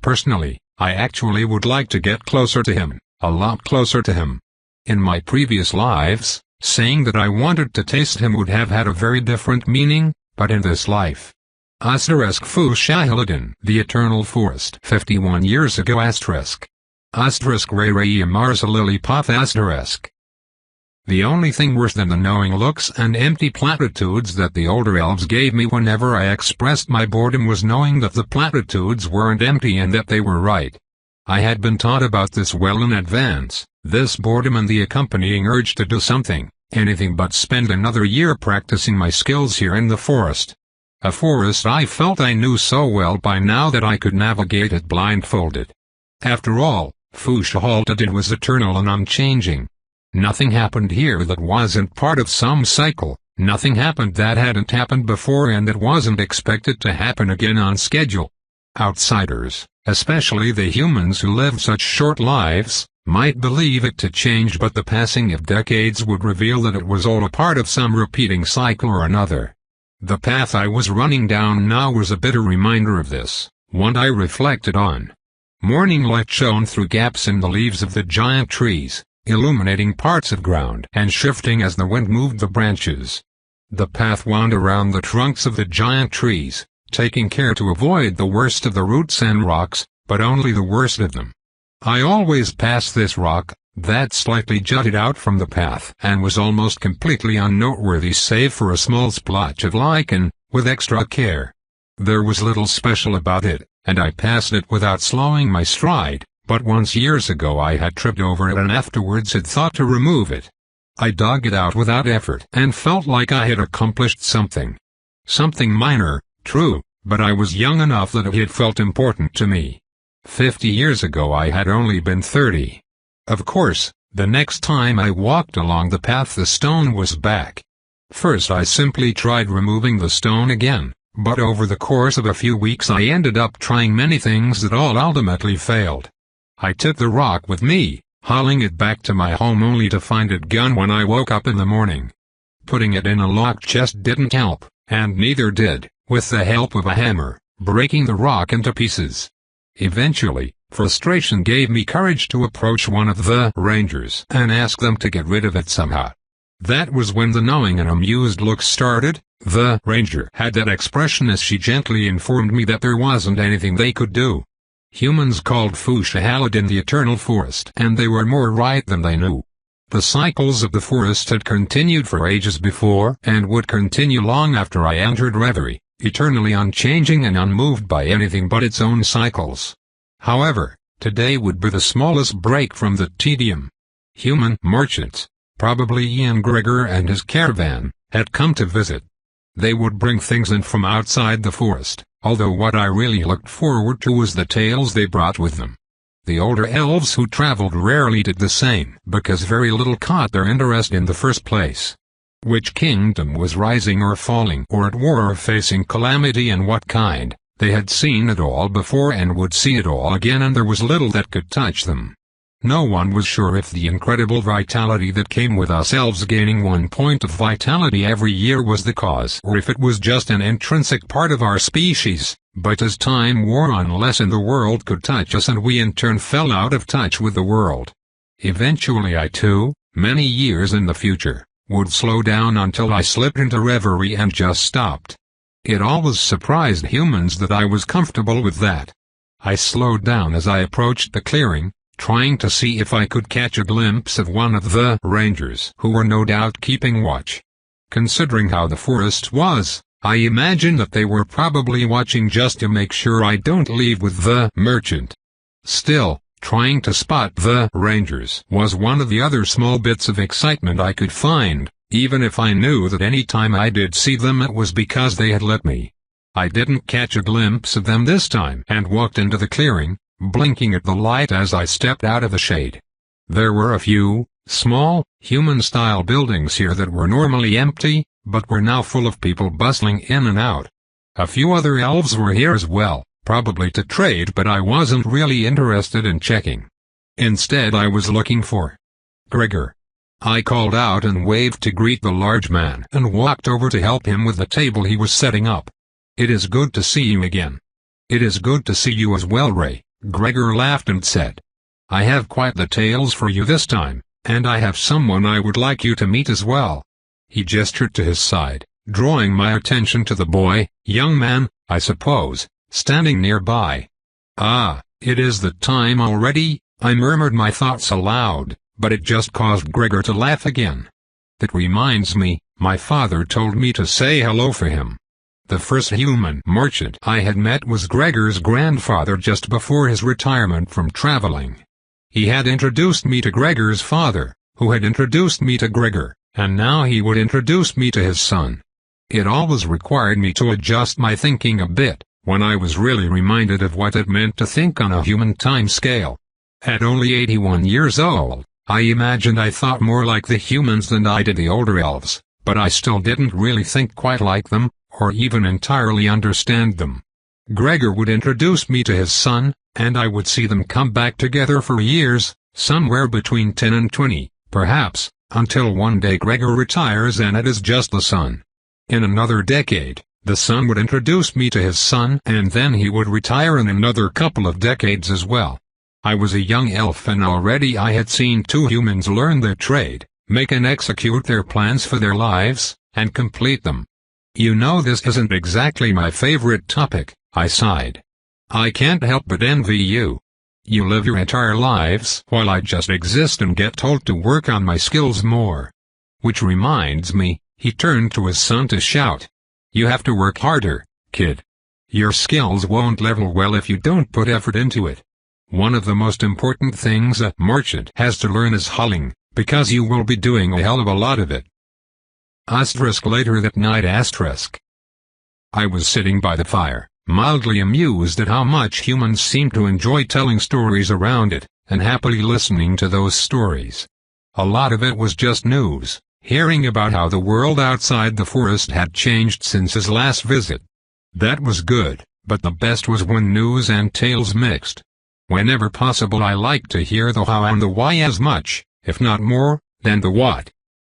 Personally, I actually would like to get closer to him, a lot closer to him. In my previous lives, saying that I wanted to taste him would have had a very different meaning, but in this life. Fu Shahiladin, the Eternal Forest, 51 years ago ***** Ray Ray Mars Lily Poth ****. The only thing worse than the knowing looks and empty platitudes that the older elves gave me whenever I expressed my boredom was knowing that the platitudes weren't empty and that they were right. I had been taught about this well in advance, this boredom and the accompanying urge to do something, anything but spend another year practicing my skills here in the forest. A forest I felt I knew so well by now that I could navigate it blindfolded. After all, Fu Shahiladin was eternal and unchanging. Nothing happened here that wasn't part of some cycle, nothing happened that hadn't happened before and that wasn't expected to happen again on schedule. Outsiders, especially the humans who live such short lives, might believe it to change, but the passing of decades would reveal that it was all a part of some repeating cycle or another. The path I was running down now was a bitter reminder of this, one I reflected on. Morning light shone through gaps in the leaves of the giant trees, illuminating parts of ground and shifting as the wind moved the branches. The path wound around the trunks of the giant trees, taking care to avoid the worst of the roots and rocks, but only the worst of them. I always passed this rock, that slightly jutted out from the path and was almost completely unnoteworthy save for a small splotch of lichen, with extra care. There was little special about it, and I passed it without slowing my stride, but once years ago I had tripped over it and afterwards had thought to remove it. I dug it out without effort and felt like I had accomplished something. Something minor, true, but I was young enough that it had felt important to me. 50 years ago I had only been 30. Of course, the next time I walked along the path the stone was back. First I simply tried removing the stone again, but over the course of a few weeks I ended up trying many things that all ultimately failed. I took the rock with me, hauling it back to my home only to find it gone when I woke up in the morning. Putting it in a locked chest didn't help, and neither did, with the help of a hammer, breaking the rock into pieces. Eventually, Frustration gave me courage to approach one of the rangers and ask them to get rid of it somehow. That was when the knowing and amused look started. The ranger had that expression as she gently informed me that there wasn't anything they could do. Humans called Fushahalad in the eternal forest, and they were more right than they knew. The cycles of the forest had continued for ages before, and would continue long after I entered reverie, eternally unchanging and unmoved by anything but its own cycles. However, today would be the smallest break from the tedium. Human merchants, probably Ian Gregor and his caravan, had come to visit. They would bring things in from outside the forest, although what I really looked forward to was the tales they brought with them. The older elves who traveled rarely did the same, because very little caught their interest in the first place. Which kingdom was rising or falling, or at war or facing calamity, and what kind? They had seen it all before and would see it all again, and there was little that could touch them. No one was sure if the incredible vitality that came with us elves gaining 1 point of vitality every year was the cause, or if it was just an intrinsic part of our species. But as time wore on, less in the world could touch us, and we in turn fell out of touch with the world. Eventually I too, many years in the future, would slow down until I slipped into reverie and just stopped. It always surprised humans that I was comfortable with that. I slowed down as I approached the clearing, trying to see if I could catch a glimpse of one of the rangers who were no doubt keeping watch. Considering how the forest was, I imagine that they were probably watching just to make sure I don't leave with the merchant. Still, trying to spot the rangers was one of the other small bits of excitement I could find, even if I knew that any time I did see them it was because they had let me. I didn't catch a glimpse of them this time and walked into the clearing, blinking at the light as I stepped out of the shade. There were a few, small, human-style buildings here that were normally empty, but were now full of people bustling in and out. A few other elves were here as well, probably to trade, but I wasn't really interested in checking. Instead I was looking for Gregor. I called out and waved to greet the large man and walked over to help him with the table he was setting up. "It is good to see you again." "It is good to see you as well, Ray," Gregor laughed and said. "I have quite the tales for you this time, and I have someone I would like you to meet as well." He gestured to his side, drawing my attention to the boy, young man, I suppose, standing nearby. "Ah, it is that time already," I murmured my thoughts aloud, but it just caused Gregor to laugh again. "That reminds me, my father told me to say hello for him." The first human merchant I had met was Gregor's grandfather just before his retirement from traveling. He had introduced me to Gregor's father, who had introduced me to Gregor, and now he would introduce me to his son. It always required me to adjust my thinking a bit, when I was really reminded of what it meant to think on a human time scale. At only 81 years old, I imagined I thought more like the humans than I did the older elves, but I still didn't really think quite like them, or even entirely understand them. Gregor would introduce me to his son, and I would see them come back together for years, somewhere between 10 and 20, perhaps, until one day Gregor retires and it is just the son. In another decade, the son would introduce me to his son, and then he would retire in another couple of decades as well. I was a young elf, and already I had seen 2 humans learn their trade, make and execute their plans for their lives, and complete them. "You know, this isn't exactly my favorite topic," I sighed. "I can't help but envy you. You live your entire lives while I just exist and get told to work on my skills more." Which reminds me, he turned to his son to shout, "You have to work harder, kid. Your skills won't level well if you don't put effort into it. One of the most important things a merchant has to learn is hulling, because you will be doing a hell of a lot of it." Later that night. I was sitting by the fire, mildly amused at how much humans seemed to enjoy telling stories around it, and happily listening to those stories. A lot of it was just news, hearing about how the world outside the forest had changed since his last visit. That was good, but the best was when news and tales mixed. Whenever possible I liked to hear the how and the why as much, if not more, than the what.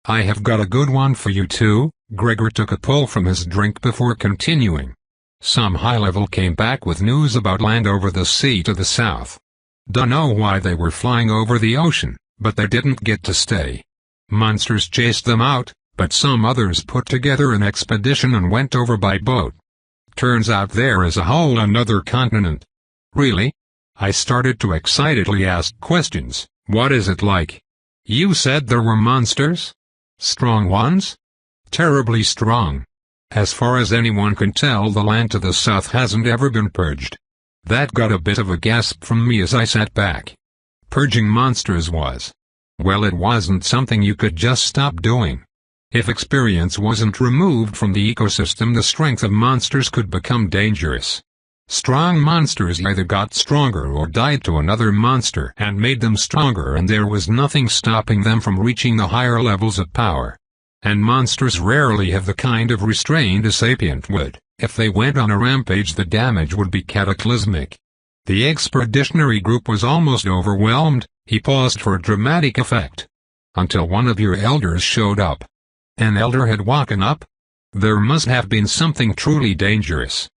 "I have got a good one for you too." Gregor took a pull from his drink before continuing. "Some high level came back with news about land over the sea to the south. Dunno why they were flying over the ocean, but they didn't get to stay. Monsters chased them out, but some others put together an expedition and went over by boat. Turns out there is a whole another continent. Really? I started to excitedly ask questions. What is it like? You said there were monsters? Strong ones? Terribly strong. As far as anyone can tell, the land to the south hasn't ever been purged. That got a bit of a gasp from me as I sat back. Purging monsters was. Well, it wasn't something you could just stop doing. If experience wasn't removed from the ecosystem, the strength of monsters could become dangerous. Strong monsters either got stronger or died to another monster and made them stronger, and there was nothing stopping them from reaching the higher levels of power. And monsters rarely have the kind of restraint a sapient would. If they went on a rampage, the damage would be cataclysmic. The expeditionary group was almost overwhelmed. He paused for dramatic effect. Until one of your elders showed up. An elder had woken up? There must have been something truly dangerous.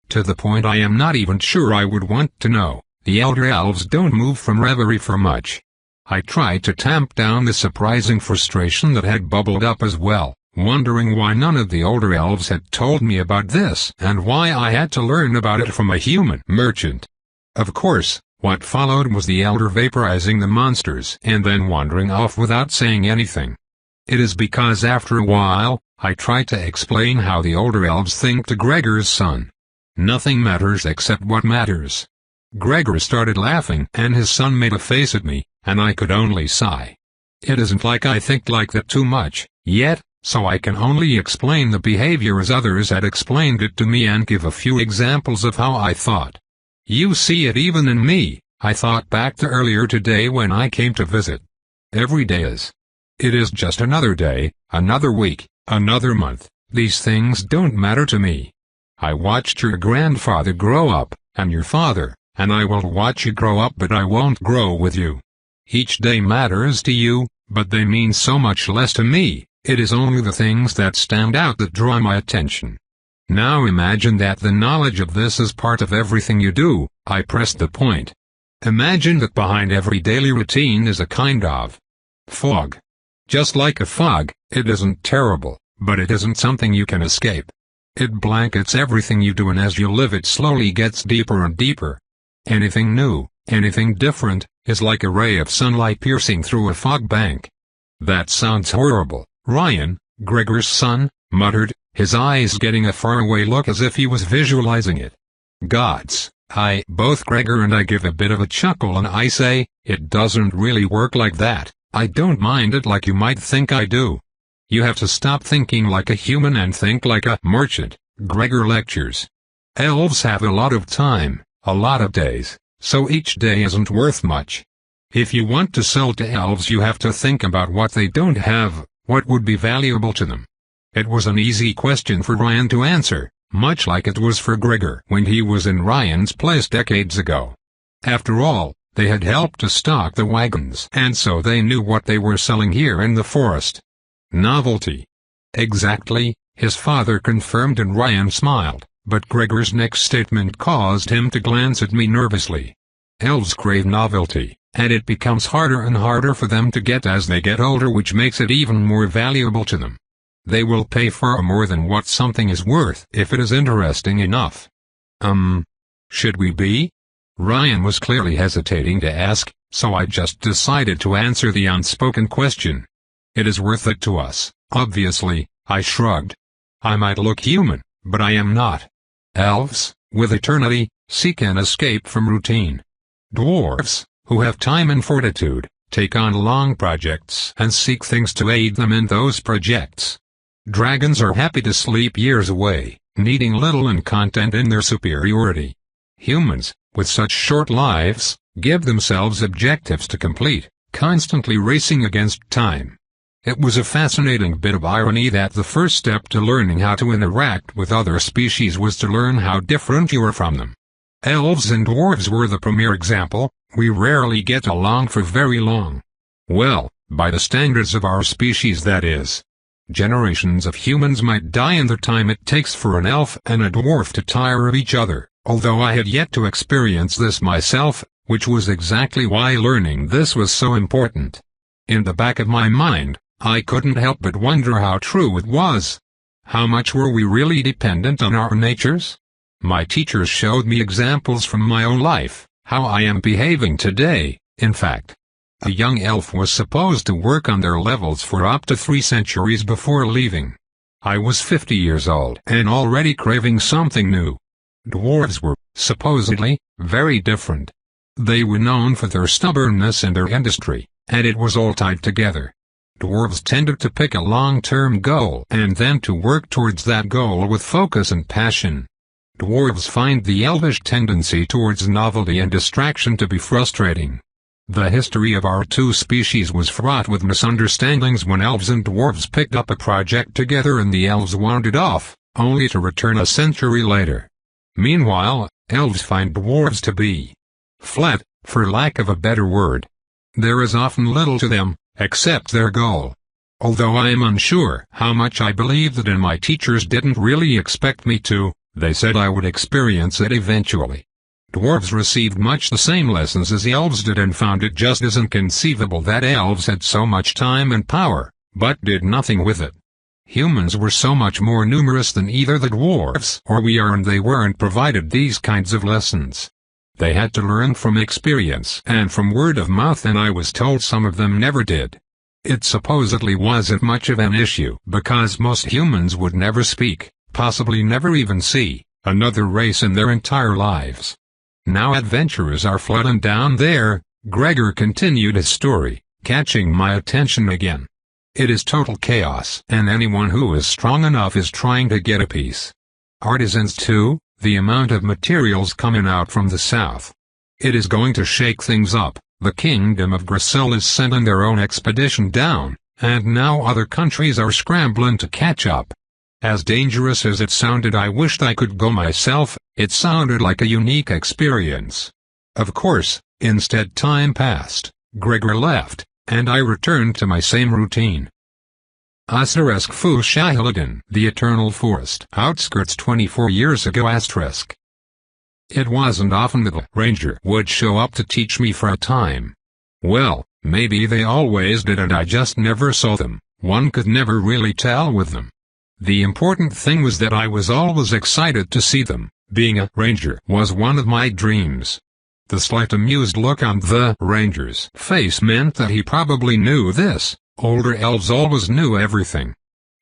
To the point I am not even sure I would want to know. The elder elves don't move from reverie for much. I tried to tamp down the surprising frustration that had bubbled up as well, wondering why none of the older elves had told me about this and why I had to learn about it from a human merchant. Of course, what followed was the elder vaporizing the monsters and then wandering off without saying anything. It is because after a while, I tried to explain how the older elves think to Gregor's son. Nothing matters except what matters. Gregor started laughing and his son made a face at me, and I could only sigh. It isn't like I think like that too much, yet, so I can only explain the behavior as others had explained it to me and give a few examples of how I thought. You see it even in me. I thought back to earlier today when I came to visit. Every day is. It is just another day, another week, another month. These things don't matter to me. I watched your grandfather grow up, and your father, and I will watch you grow up, but I won't grow with you. Each day matters to you, but they mean so much less to me. It is only the things that stand out that draw my attention. Now imagine that the knowledge of this is part of everything you do. I pressed the point. Imagine that behind every daily routine is a kind of fog. Just like a fog, it isn't terrible, but it isn't something you can escape. It blankets everything you do, and as you live it slowly gets deeper and deeper. Anything new, anything different, is like a ray of sunlight piercing through a fog bank. That sounds horrible, Ryan, Gregor's son, muttered, his eyes getting a faraway look as if he was visualizing it. Gods, both Gregor and I give a bit of a chuckle and I say, it doesn't really work like that. I don't mind it like you might think I do. You have to stop thinking like a human and think like a merchant, Gregor lectures. Elves have a lot of time, a lot of days, so each day isn't worth much. If you want to sell to elves, you have to think about what they don't have, what would be valuable to them. It was an easy question for Ryan to answer, much like it was for Gregor when he was in Ryan's place decades ago. After all, they had helped to stock the wagons, and so they knew what they were selling here in the forest. Novelty. Exactly, his father confirmed, and Ryan smiled, but Gregor's next statement caused him to glance at me nervously. Elves crave novelty, and it becomes harder and harder for them to get as they get older, which makes it even more valuable to them. They will pay far more than what something is worth if it is interesting enough. Should we be? Ryan was clearly hesitating to ask, so I just decided to answer the unspoken question. It is worth it to us, obviously, I shrugged. I might look human, but I am not. Elves, with eternity, seek an escape from routine. Dwarves, who have time and fortitude, take on long projects and seek things to aid them in those projects. Dragons are happy to sleep years away, needing little in content in their superiority. Humans, with such short lives, give themselves objectives to complete, constantly racing against time. It was a fascinating bit of irony that the first step to learning how to interact with other species was to learn how different you are from them. Elves and dwarves were the premier example. We rarely get along for very long. Well, by the standards of our species, that is. Generations of humans might die in the time it takes for an elf and a dwarf to tire of each other, although I had yet to experience this myself. which was exactly why learning this was so important. In the back of my mind, I couldn't help but wonder how true it was. How much were we really dependent on our natures? My teachers showed me examples from my own life, how I am behaving today. In fact, a young elf was supposed to work on their levels for up to 3 centuries before leaving. I was 50 years old and already craving something new. Dwarves were, supposedly, very different. They were known for their stubbornness and their industry, and it was all tied together. Dwarves tended to pick a long-term goal and then to work towards that goal with focus and passion. Dwarves find the elvish tendency towards novelty and distraction to be frustrating. The history of our two species was fraught with misunderstandings when elves and dwarves picked up a project together and the elves wandered off, only to return a century later. Meanwhile, elves find dwarves to be flat, for lack of a better word. There is often little to them, except their goal. Although I am unsure how much I believe that, and my teachers didn't really expect me to, they said I would experience it eventually. Dwarves received much the same lessons as elves did and found it just as inconceivable that elves had so much time and power, but did nothing with it. Humans were so much more numerous than either the dwarves or we are, and they weren't provided these kinds of lessons. They had to learn from experience and from word of mouth, and I was told some of them never did. It supposedly wasn't much of an issue because most humans would never speak, possibly never even see, another race in their entire lives. Now adventurers are flooding down there, Gregor continued his story, catching my attention again. It is total chaos, and anyone who is strong enough is trying to get a piece. Artisans too, the amount of materials coming out from the south. It is going to shake things up. The kingdom of Gracel is sending their own expedition down, and now other countries are scrambling to catch up. As dangerous as it sounded, I wished I could go myself. It sounded like a unique experience. Of course, instead time passed, Gregor left, and I returned to my same routine. *Fu Shahilidan, the Eternal Forest Outskirts 24 years ago*. It wasn't often that a ranger would show up to teach me for a time. Well, maybe they always did and I just never saw them. One could never really tell with them. The important thing was that I was always excited to see them. Being a ranger was one of my dreams. The slight amused look on the ranger's face meant that he probably knew this. Older elves always knew everything.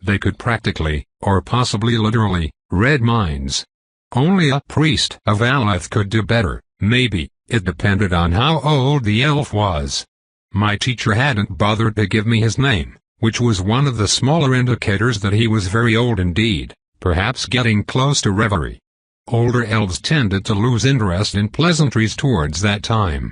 They could practically, or possibly literally, read minds. Only a priest of Aleth could do better, maybe. It depended on how old the elf was. My teacher hadn't bothered to give me his name, which was one of the smaller indicators that he was very old indeed, perhaps getting close to reverie. Older elves tended to lose interest in pleasantries towards that time.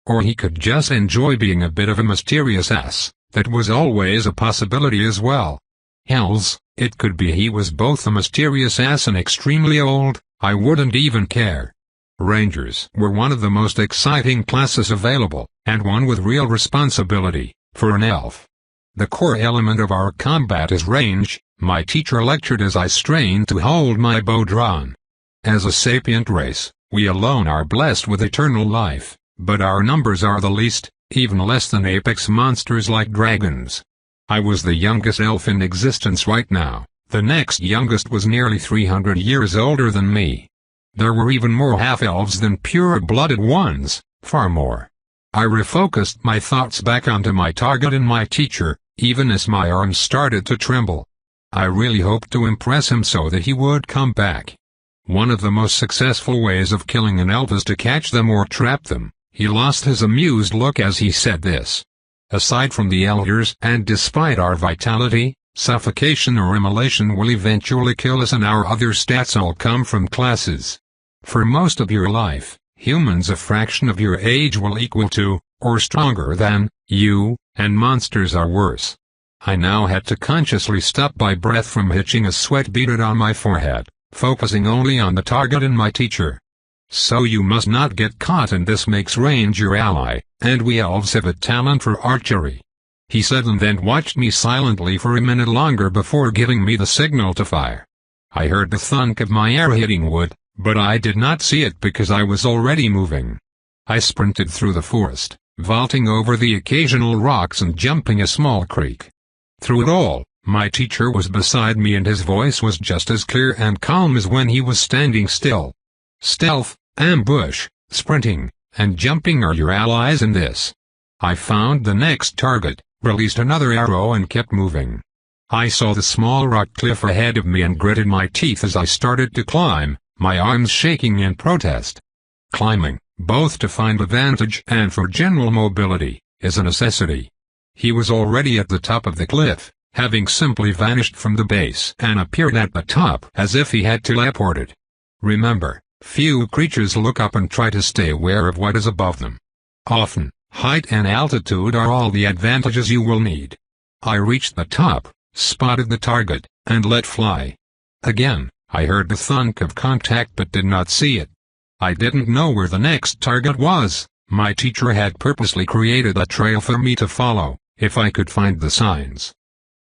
Or he could just enjoy being a bit of a mysterious ass. That was always a possibility as well. Hells, it could be he was both a mysterious ass and extremely old. I wouldn't even care. Rangers were one of the most exciting classes available, and one with real responsibility, for an elf. The core element of our combat is range, my teacher lectured as I strained to hold my bow drawn. As a sapient race, we alone are blessed with eternal life, but our numbers are the least, even less than apex monsters like dragons. I was the youngest elf in existence right now. The next youngest was nearly 300 years older than me. There were even more half-elves than pure-blooded ones, far more. I refocused my thoughts back onto my target and my teacher, even as my arms started to tremble. I really hoped to impress him so that he would come back. One of the most successful ways of killing an elf is to catch them or trap them. He lost his amused look as he said this. Aside from the elders and despite our vitality, suffocation or immolation will eventually kill us, and our other stats all come from classes. For most of your life, humans a fraction of your age will equal to, or stronger than, you, and monsters are worse. I now had to consciously stop my breath from hitching as sweat beaded on my forehead, focusing only on the target and my teacher. So you must not get caught, and this makes range your ally, and we elves have a talent for archery. He said, and then watched me silently for a minute longer before giving me the signal to fire. I heard the thunk of my arrow hitting wood, but I did not see it because I was already moving. I sprinted through the forest, vaulting over the occasional rocks and jumping a small creek. Through it all, my teacher was beside me and his voice was just as clear and calm as when he was standing still. Stealth, ambush, sprinting, and jumping are your allies in this. I found the next target, released another arrow and kept moving. I saw the small rock cliff ahead of me and gritted my teeth as I started to climb, my arms shaking in protest. Climbing, both to find advantage and for general mobility, is a necessity. He was already at the top of the cliff, having simply vanished from the base and appeared at the top as if he had teleported. Remember, few creatures look up and try to stay aware of what is above them. Often, height and altitude are all the advantages you will need. I reached the top, spotted the target, and let fly. Again, I heard the thunk of contact but did not see it. I didn't know where the next target was. My teacher had purposely created a trail for me to follow, if I could find the signs.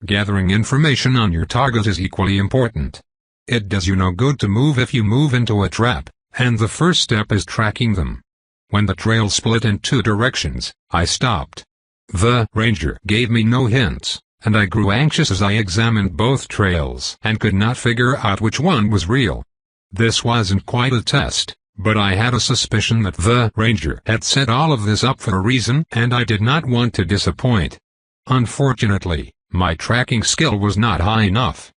Gathering information on your target is equally important. It does you no good to move if you move into a trap, and the first step is tracking them. When the trail split in two directions, I stopped. The ranger gave me no hints, and I grew anxious as I examined both trails and could not figure out which one was real. This wasn't quite a test, but I had a suspicion that the ranger had set all of this up for a reason and I did not want to disappoint. Unfortunately, my tracking skill was not high enough.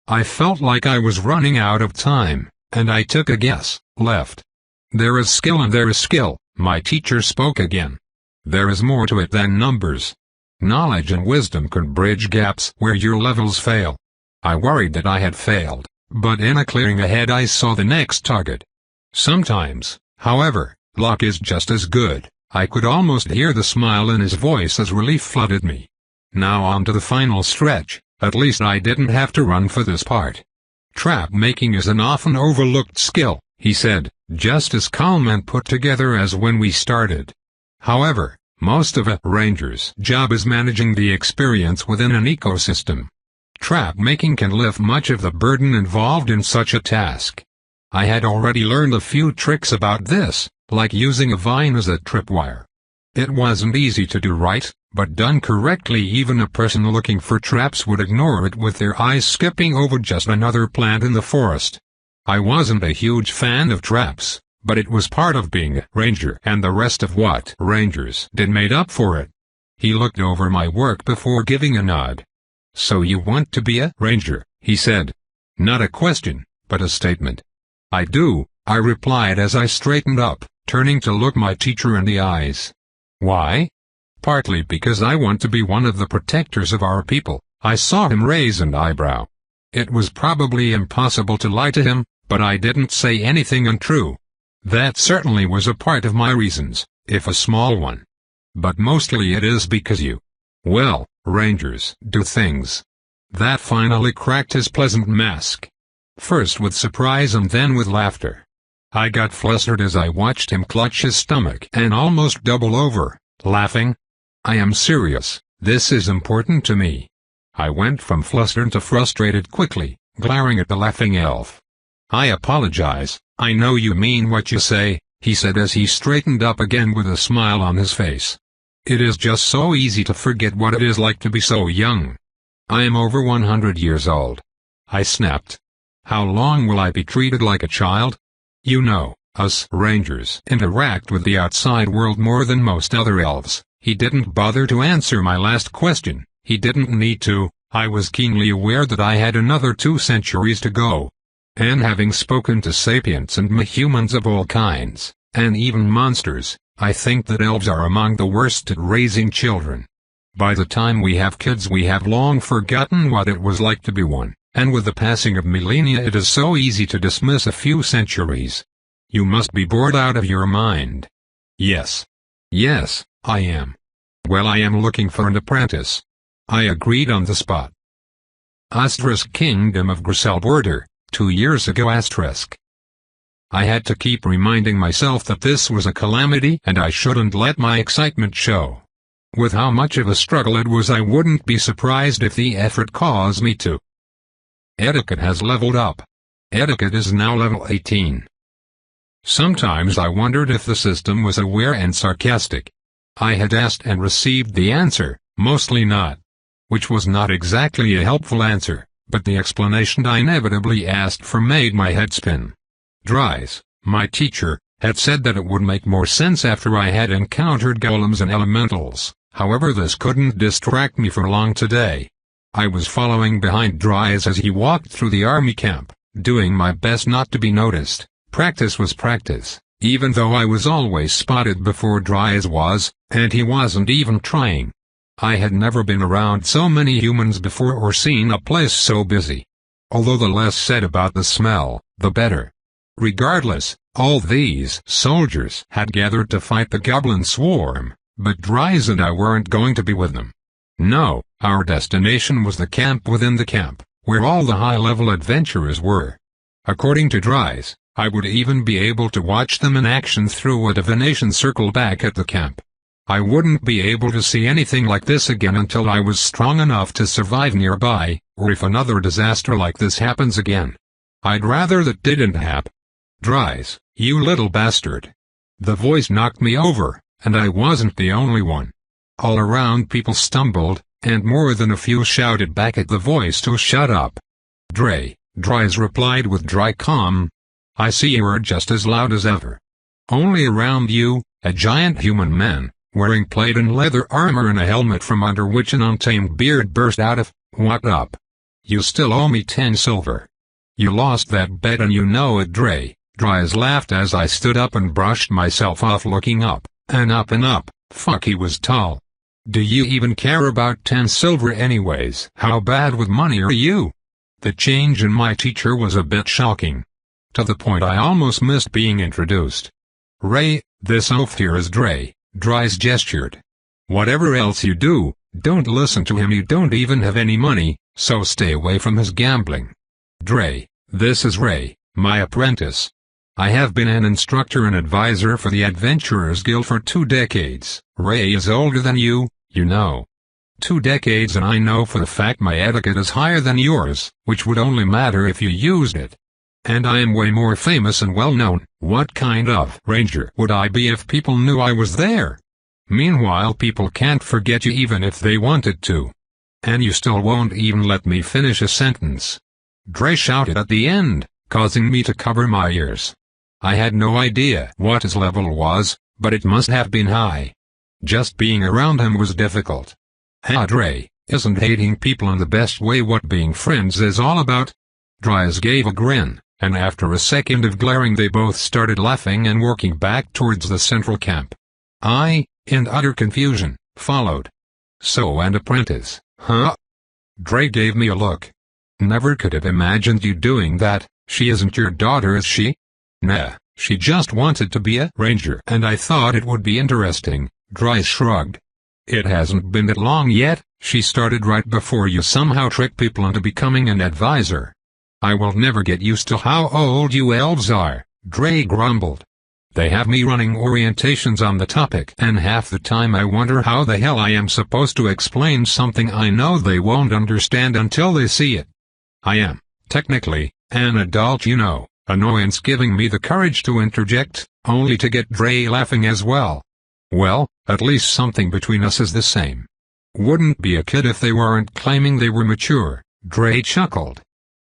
I felt like I was running out of time, and I took a guess, left. There is skill and there is skill, my teacher spoke again. There is more to it than numbers. Knowledge and wisdom can bridge gaps where your levels fail. I worried that I had failed, but in a clearing ahead I saw the next target. Sometimes, however, luck is just as good. I could almost hear the smile in his voice as relief flooded me. Now on to the final stretch, at least I didn't have to run for this part. Trap making is an often overlooked skill, he said, just as calm and put together as when we started. However, most of a ranger's job is managing the experience within an ecosystem. Trap making can lift much of the burden involved in such a task. I had already learned a few tricks about this, like using a vine as a tripwire. It wasn't easy to do right, but done correctly even a person looking for traps would ignore it with their eyes skipping over just another plant in the forest. I wasn't a huge fan of traps, but it was part of being a ranger and the rest of what rangers did made up for it. He looked over my work before giving a nod. "So you want to be a ranger?" he said. Not a question, but a statement. "I do," I replied as I straightened up, turning to look my teacher in the eyes. "Why?" "Partly because I want to be one of the protectors of our people." I saw him raise an eyebrow. It was probably impossible to lie to him, but I didn't say anything untrue. That certainly was a part of my reasons, if a small one. But mostly it is because well, rangers do things. That finally cracked his pleasant mask. First with surprise and then with laughter. I got flustered as I watched him clutch his stomach and almost double over, laughing. "I am serious, this is important to me." I went from flustered to frustrated quickly, glaring at the laughing elf. "I apologize, I know you mean what you say," he said as he straightened up again with a smile on his face. "It is just so easy to forget what it is like to be so young. I am over 100 years old." I snapped. "How long will I be treated like a child? You know, us rangers interact with the outside world more than most other elves." He didn't bother to answer my last question. He didn't need to. I was keenly aware that I had another 2 centuries to go. And having spoken to sapients and humans of all kinds, and even monsters, I think that elves are among the worst at raising children. By the time we have kids we have long forgotten what it was like to be one, and with the passing of millennia it is so easy to dismiss a few centuries. You must be bored out of your mind. Yes. Yes, I am. Well, I am looking for an apprentice. I agreed on the spot. Kingdom of Griselborder, 2 years ago. I had to keep reminding myself that this was a calamity and I shouldn't let my excitement show. With how much of a struggle it was, I wouldn't be surprised if the effort caused me to. Etiquette has leveled up. Etiquette is now level 18. Sometimes I wondered if the system was aware and sarcastic. I had asked and received the answer, mostly not. Which was not exactly a helpful answer, but the explanation I inevitably asked for made my head spin. Dries, my teacher, had said that it would make more sense after I had encountered golems and elementals, however this couldn't distract me for long today. I was following behind Dries as he walked through the army camp, doing my best not to be noticed. Practice was practice, even though I was always spotted before Dries was, and he wasn't even trying. I had never been around so many humans before or seen a place so busy. Although the less said about the smell, the better. Regardless, all these soldiers had gathered to fight the goblin swarm, but Dries and I weren't going to be with them. No, our destination was the camp within the camp, where all the high-level adventurers were. According to Dries, I would even be able to watch them in action through a divination circle back at the camp. I wouldn't be able to see anything like this again until I was strong enough to survive nearby, or if another disaster like this happens again. I'd rather that didn't happen. Dries, you little bastard. The voice knocked me over, and I wasn't the only one. All around people stumbled, and more than a few shouted back at the voice to shut up. Dries replied with dry calm. I see you are just as loud as ever. Only around you, a giant human man, wearing plate and leather armor and a helmet from under which an untamed beard burst out of. What up? You still owe me 10 silver. You lost that bet and you know it, Dries laughed as I stood up and brushed myself off, looking up, and up and up. Fuck, he was tall. Do you even care about 10 silver anyways? How bad with money are you? The change in my teacher was a bit shocking. To the point I almost missed being introduced. This oaf here is Dries gestured. Whatever else you do, don't listen to him. You don't even have any money, so stay away from his gambling. This is my apprentice. I have been an instructor and advisor for the Adventurers Guild for 2 decades. Is older than you know. 2 decades, and I know for the fact my etiquette is higher than yours, which would only matter if you used it. And I am way more famous and well-known. What kind of ranger would I be if people knew I was there? Meanwhile, people can't forget you even if they wanted to. And you still won't even let me finish a sentence. Dre shouted at the end, causing me to cover my ears. I had no idea what his level was, but it must have been high. Just being around him was difficult. Dre isn't hating people in the best way what being friends is all about. Dries gave a grin, and after a second of glaring they both started laughing and working back towards the central camp. I, in utter confusion, followed. So, and apprentice, huh? Dre gave me a look. Never could have imagined you doing that. She isn't your daughter, is she? Nah, she just wanted to be a ranger and I thought it would be interesting. Dries shrugged. It hasn't been that long yet. She started right before you somehow tricked people into becoming an advisor. I will never get used to how old you elves are, Dre grumbled. They have me running orientations on the topic, and half the time I wonder how the hell I am supposed to explain something I know they won't understand until they see it. I am, technically, an adult, you know. Annoyance giving me the courage to interject, only to get Dre laughing as well. Well, at least something between us is the same. Wouldn't be a kid if they weren't claiming they were mature, Dre chuckled.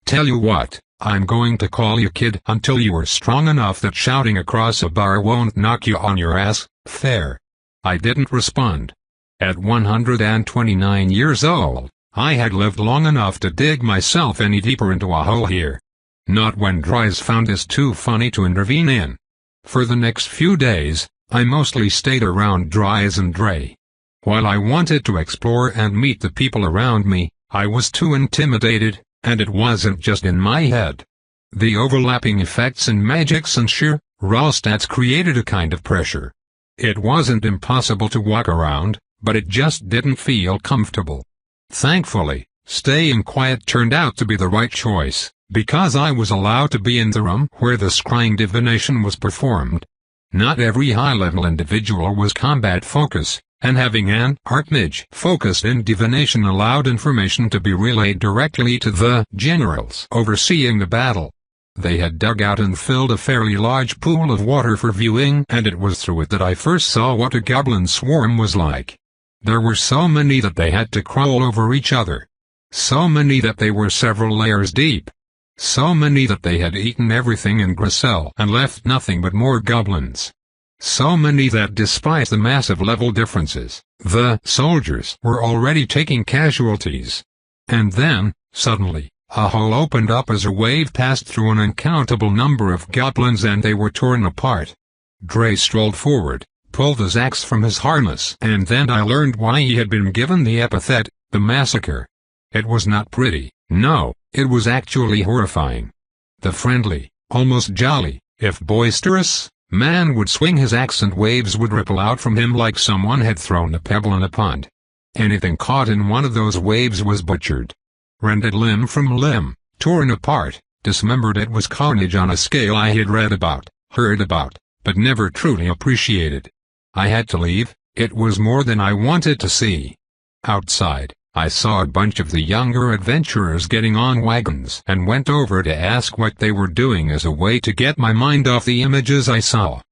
Tell you what, I'm going to call you kid until you are strong enough that shouting across a bar won't knock you on your ass. Fair. I didn't respond. At 129 years old, I had lived long enough to dig myself any deeper into a hole here. Not when Dries found this too funny to intervene in. For the next few days, I mostly stayed around Dries and Dre. While I wanted to explore and meet the people around me, I was too intimidated. And it wasn't just in my head. The overlapping effects and magics and sheer, raw stats created a kind of pressure. It wasn't impossible to walk around, but it just didn't feel comfortable. Thankfully, staying quiet turned out to be the right choice, because I was allowed to be in the room where the scrying divination was performed. Not every high-level individual was combat-focused, and having an archmage focused in divination allowed information to be relayed directly to the generals overseeing the battle. They had dug out and filled a fairly large pool of water for viewing, and it was through it that I first saw what a goblin swarm was like. There were so many that they had to crawl over each other. So many that they were several layers deep. So many that they had eaten everything in Grissel and left nothing but more goblins. So many that despite the massive level differences, the soldiers were already taking casualties. And then, suddenly, a hole opened up as a wave passed through an uncountable number of goblins and they were torn apart. Dre strolled forward, pulled his axe from his harness, and then I learned why he had been given the epithet, the Massacre. It was not pretty, no, it was actually horrifying. The friendly, almost jolly, if boisterous, man would swing his axe and waves would ripple out from him like someone had thrown a pebble in a pond. Anything caught in one of those waves was butchered. Rended limb from limb, torn apart, dismembered. It was carnage on a scale I had read about, heard about, but never truly appreciated. I had to leave, it was more than I wanted to see. Outside, I saw a bunch of the younger adventurers getting on wagons and went over to ask what they were doing as a way to get my mind off the images I saw.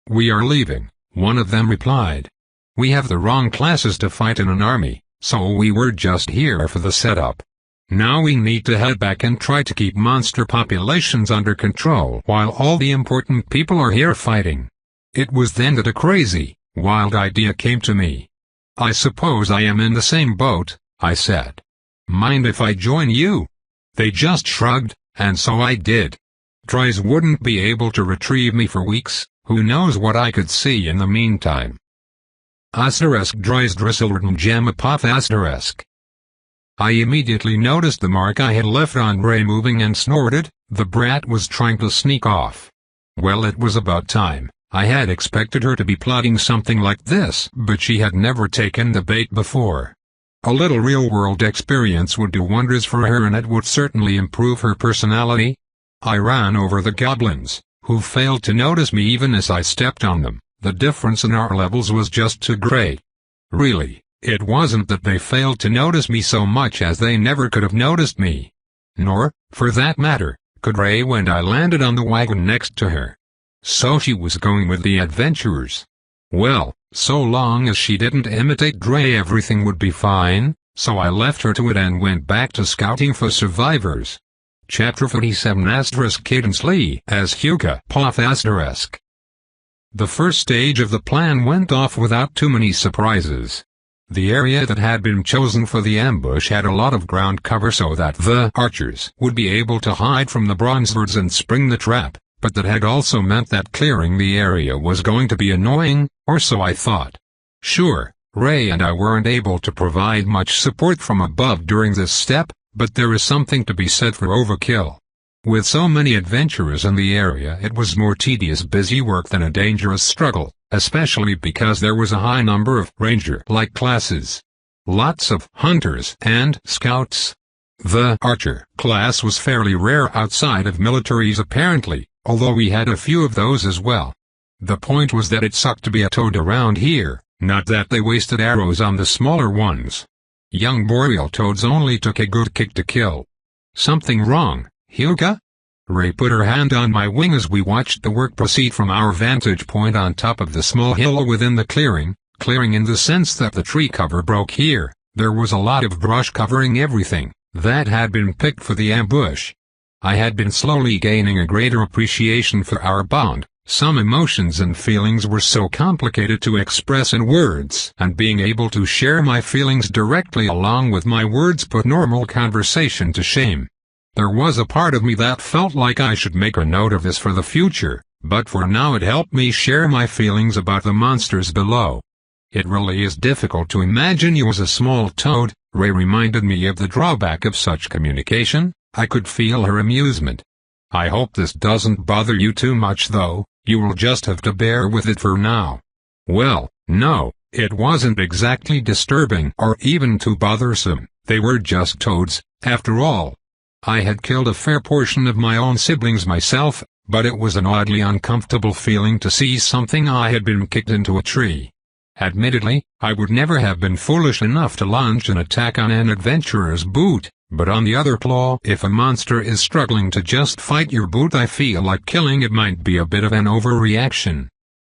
"We are leaving," one of them replied. "We have the wrong classes to fight in an army, so we were just here for the setup. Now we need to head back and try to keep monster populations under control while all the important people are here fighting." It was then that a crazy, wild idea came to me. "I suppose I am in the same boat," I said. "Mind if I join you?" They just shrugged, and so I did. Dries wouldn't be able to retrieve me for weeks, who knows what I could see in the meantime. Dries Drisselrden Gemma. I immediately noticed the mark I had left on Ray moving and snorted, the brat was trying to sneak off. Well, it was about time. I had expected her to be plotting something like this, but she had never taken the bait before. A little real-world experience would do wonders for her, and it would certainly improve her personality. I ran over the goblins, who failed to notice me even as I stepped on them. The difference in our levels was just too great. Really, it wasn't that they failed to notice me so much as they never could have noticed me. Nor, for that matter, could Ray when I landed on the wagon next to her. So she was going with the adventurers. Well, so long as she didn't imitate Dre, everything would be fine, so I left her to it and went back to scouting for survivors. Chapter 47 Cadence Lee as Hugo Puff. The first stage of the plan went off without too many surprises. The area that had been chosen for the ambush had a lot of ground cover so that the archers would be able to hide from the bronzebirds and spring the trap, but that had also meant that clearing the area was going to be annoying, or so I thought. Sure, Ray and I weren't able to provide much support from above during this step, but there is something to be said for overkill. With so many adventurers in the area, it was more tedious busy work than a dangerous struggle, especially because there was a high number of ranger-like classes. Lots of hunters and scouts. The archer class was fairly rare outside of militaries apparently, although we had a few of those as well. The point was that it sucked to be a toad around here, not that they wasted arrows on the smaller ones. Young boreal toads only took a good kick to kill. Something wrong, Hugo? Ray put her hand on my wing as we watched the work proceed from our vantage point on top of the small hill within the clearing in the sense that the tree cover broke here. There was a lot of brush covering everything that had been picked for the ambush. I had been slowly gaining a greater appreciation for our bond. Some emotions and feelings were so complicated to express in words, and being able to share my feelings directly along with my words put normal conversation to shame. There was a part of me that felt like I should make a note of this for the future, but for now it helped me share my feelings about the monsters below. It really is difficult to imagine you as a small toad. Ray reminded me of the drawback of such communication. I could feel her amusement. I hope this doesn't bother you too much though, you will just have to bear with it for now. Well, no, it wasn't exactly disturbing or even too bothersome, they were just toads, after all. I had killed a fair portion of my own siblings myself, but it was an oddly uncomfortable feeling to see something I had been kicked into a tree. Admittedly, I would never have been foolish enough to launch an attack on an adventurer's boot, But on the other claw, if a monster is struggling to just fight your boot, I feel like killing it might be a bit of an overreaction.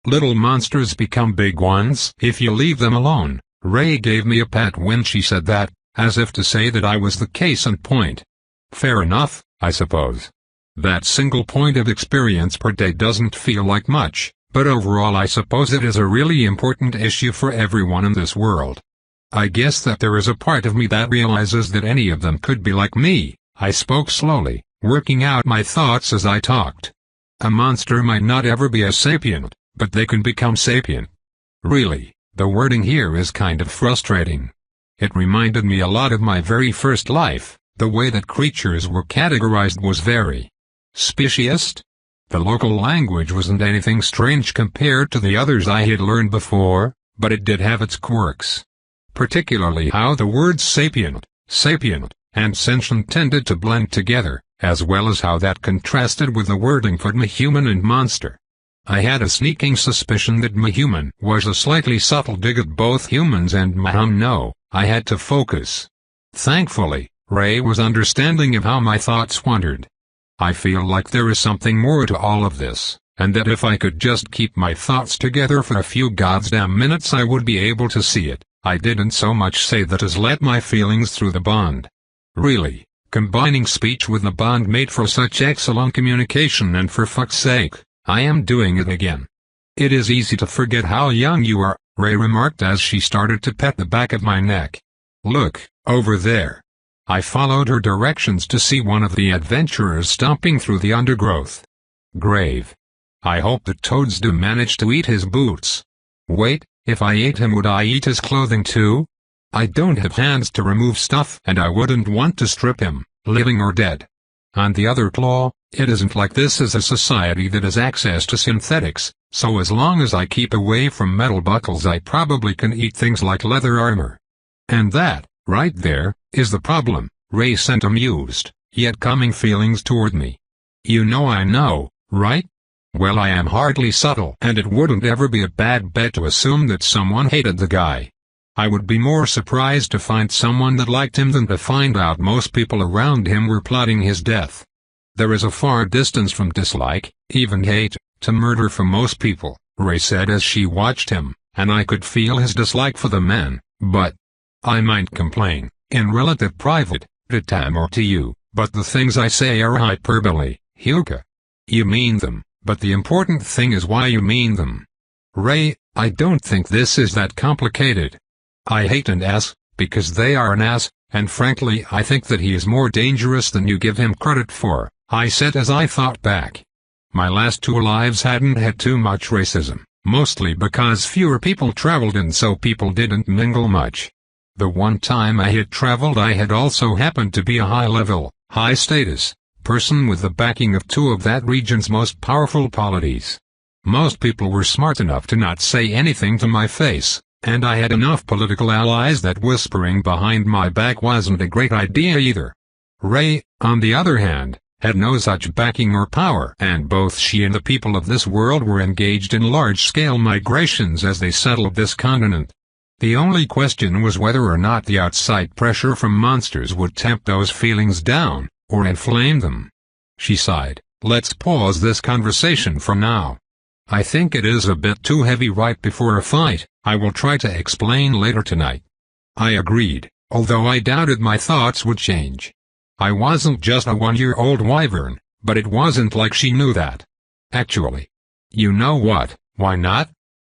Little monsters become big ones if you leave them alone. Ray gave me a pat when she said that, as if to say that I was the case in point. Fair enough, I suppose. That single point of experience per day doesn't feel like much, but overall I suppose it is a really important issue for everyone in this world. I guess that there is a part of me that realizes that any of them could be like me. I spoke slowly, working out my thoughts as I talked. A monster might not ever be a sapient, but they can become sapient. Really, the wording here is kind of frustrating. It reminded me a lot of my very first life. The way that creatures were categorized was very speciest. The local language wasn't anything strange compared to the others I had learned before, but it did have its quirks. Particularly how the words sapient, and sentient tended to blend together, as well as how that contrasted with the wording for human and monster. I had a sneaking suspicion that human was a slightly subtle dig at both humans and no, I had to focus. Thankfully, Ray was understanding of how my thoughts wandered. I feel like there is something more to all of this, and that if I could just keep my thoughts together for a few goddamn minutes I would be able to see it. I didn't so much say that as let my feelings through the bond. Really, combining speech with the bond made for such excellent communication, and for fuck's sake, I am doing it again. It is easy to forget how young you are, Ray remarked as she started to pet the back of my neck. Look, over there. I followed her directions to see one of the adventurers stomping through the undergrowth. Grave. I hope the toads do manage to eat his boots. Wait, if I ate him would I eat his clothing too? I don't have hands to remove stuff and I wouldn't want to strip him, living or dead. On the other claw, it isn't like this is a society that has access to synthetics, so as long as I keep away from metal buckles I probably can eat things like leather armor. And that, right there, is the problem, Ray sent amused, yet coming feelings toward me. You know I know, right? Well, I am hardly subtle, and it wouldn't ever be a bad bet to assume that someone hated the guy. I would be more surprised to find someone that liked him than to find out most people around him were plotting his death. There is a far distance from dislike, even hate, to murder for most people, Ray said as she watched him, and I could feel his dislike for the man, but I might complain, in relative private, to Tam or to you, but the things I say are hyperbole, Hyuga. You mean them. But the important thing is why you mean them. Ray, I don't think this is that complicated. I hate an ass, because they are an ass, and frankly I think that he is more dangerous than you give him credit for, I said as I thought back. My last 2 lives hadn't had too much racism, mostly because fewer people traveled and so people didn't mingle much. The one time I had traveled I had also happened to be a high-level, high-status person with the backing of 2 of that region's most powerful polities. Most people were smart enough to not say anything to my face, and I had enough political allies that whispering behind my back wasn't a great idea either. Ray, on the other hand, had no such backing or power, and both she and the people of this world were engaged in large-scale migrations as they settled this continent. The only question was whether or not the outside pressure from monsters would tamp those feelings down, or inflame them. She sighed. Let's pause this conversation for now. I think it is a bit too heavy right before a fight. I will try to explain later tonight. I agreed, although I doubted my thoughts would change. I wasn't just a 1-year-old wyvern, but it wasn't like she knew that. Actually. You know what, why not?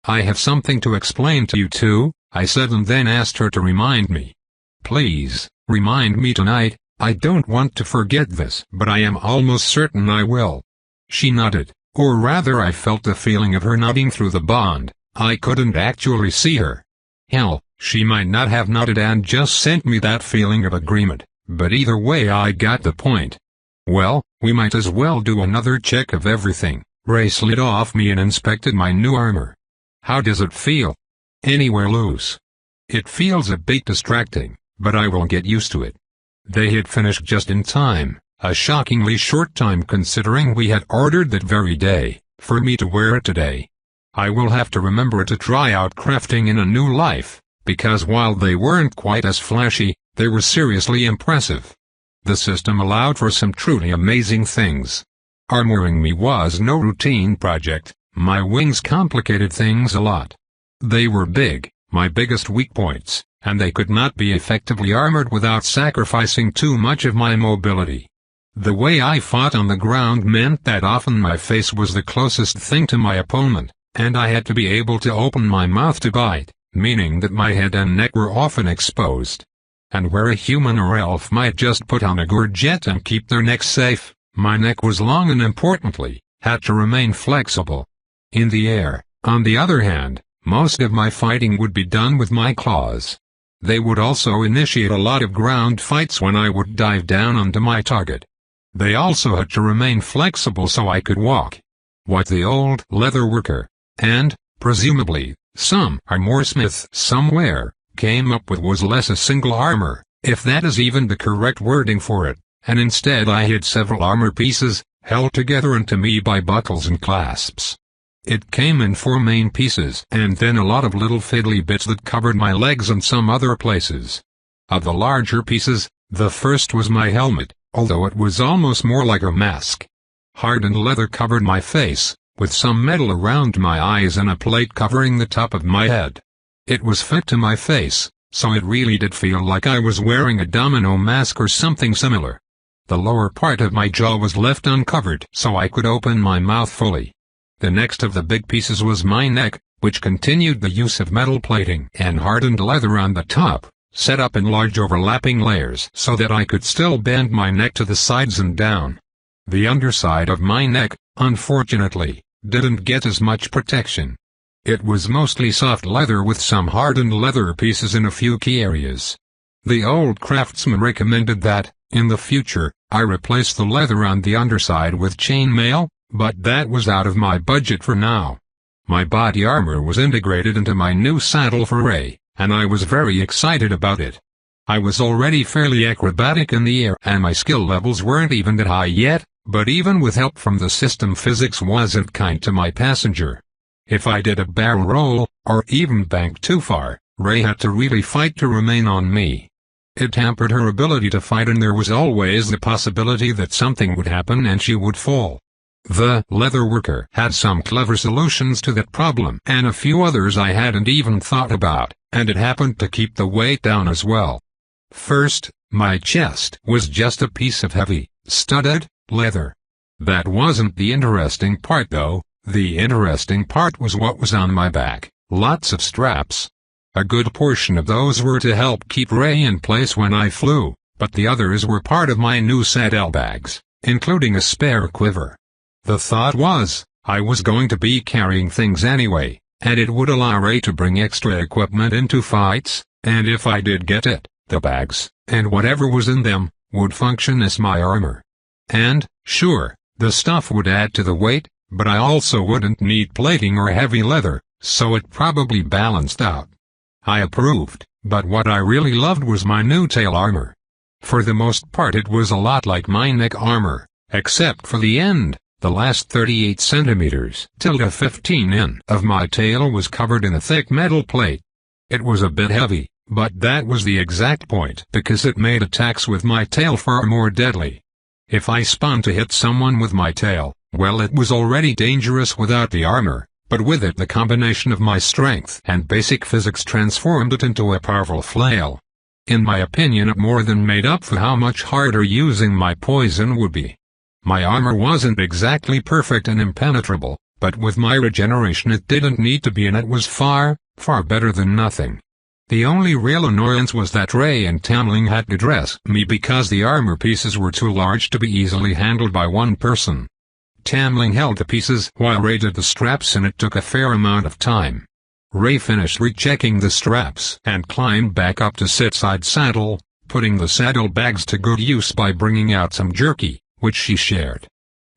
I have something to explain to you too, I said and then asked her to remind me. Please, remind me tonight. I don't want to forget this, but I am almost certain I will. She nodded, or rather I felt the feeling of her nodding through the bond. I couldn't actually see her. Hell, she might not have nodded and just sent me that feeling of agreement, but either way I got the point. Well, we might as well do another check of everything. Ray slid off me and inspected my new armor. How does it feel? Anywhere loose? It feels a bit distracting, but I will get used to it. They had finished just in time, a shockingly short time considering we had ordered that very day, for me to wear it today. I will have to remember to try out crafting in a new life, because while they weren't quite as flashy, they were seriously impressive. the system allowed for some truly amazing things. Armoring me was no routine project. My wings complicated things a lot. They were big, my biggest weak points, and they could not be effectively armored without sacrificing too much of my mobility. The way I fought on the ground meant that often my face was the closest thing to my opponent, and I had to be able to open my mouth to bite, meaning that my head and neck were often exposed. And where a human or elf might just put on a gorget and keep their neck safe, my neck was long and importantly, had to remain flexible. In the air, on the other hand, most of my fighting would be done with my claws. They would also initiate a lot of ground fights when I would dive down onto my target. They also had to remain flexible so I could walk. What the old leatherworker, and, presumably, some armorsmith somewhere, came up with was less a single armor, if that is even the correct wording for it, and instead I had several armor pieces, held together into me by buckles and clasps. It came in 4 main pieces and then a lot of little fiddly bits that covered my legs and some other places. Of the larger pieces, the first was my helmet, although it was almost more like a mask. Hardened leather covered my face, with some metal around my eyes and a plate covering the top of my head. It was fit to my face, so it really did feel like I was wearing a domino mask or something similar. The lower part of my jaw was left uncovered so I could open my mouth fully. The next of the big pieces was my neck, which continued the use of metal plating and hardened leather on the top, set up in large overlapping layers so that I could still bend my neck to the sides and down. The underside of my neck, unfortunately, didn't get as much protection. It was mostly soft leather with some hardened leather pieces in a few key areas. The old craftsman recommended that, in the future, I replace the leather on the underside with chainmail, but that was out of my budget for now. My body armor was integrated into my new saddle for Ray, and I was very excited about it. I was already fairly acrobatic in the air and my skill levels weren't even that high yet, but even with help from the system physics wasn't kind to my passenger. If I did a barrel roll, or even banked too far, Ray had to really fight to remain on me. It hampered her ability to fight and there was always the possibility that something would happen and she would fall. The leatherworker had some clever solutions to that problem and a few others I hadn't even thought about, and it happened to keep the weight down as well. First, my chest was just a piece of heavy, studded, leather. That wasn't the interesting part though. The interesting part was what was on my back, lots of straps. A good portion of those were to help keep Ray in place when I flew, but the others were part of my new saddlebags, including a spare quiver. The thought was, I was going to be carrying things anyway, and it would allow Ray to bring extra equipment into fights, and if I did get it, the bags, and whatever was in them, would function as my armor. And, sure, the stuff would add to the weight, but I also wouldn't need plating or heavy leather, so it probably balanced out. I approved, but what I really loved was my new tail armor. For the most part it was a lot like my neck armor, except for the end. The last 38 centimeters / 15 in of my tail was covered in a thick metal plate. It was a bit heavy, but that was the exact point because it made attacks with my tail far more deadly. If I spun to hit someone with my tail, well, it was already dangerous without the armor, but with it the combination of my strength and basic physics transformed it into a powerful flail. In my opinion, it more than made up for how much harder using my poison would be. My armor wasn't exactly perfect and impenetrable, but with my regeneration it didn't need to be and it was far, far better than nothing. The only real annoyance was that Ray and Tamling had to dress me because the armor pieces were too large to be easily handled by one person. Tamling held the pieces while Ray did the straps and it took a fair amount of time. Ray finished rechecking the straps and climbed back up to sit side saddle, putting the saddlebags to good use by bringing out some jerky, which she shared.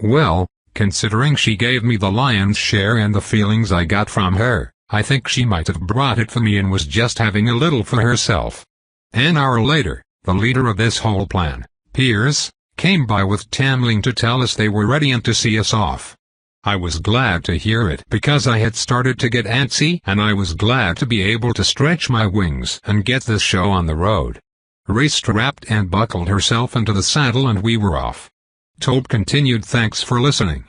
Well, considering she gave me the lion's share and the feelings I got from her, I think she might have brought it for me and was just having a little for herself. An hour later, the leader of this whole plan, Piers, came by with Tamling to tell us they were ready and to see us off. I was glad to hear it because I had started to get antsy and I was glad to be able to stretch my wings and get this show on the road. Ray strapped and buckled herself into the saddle and we were off. Tobe continued, "Thanks for listening.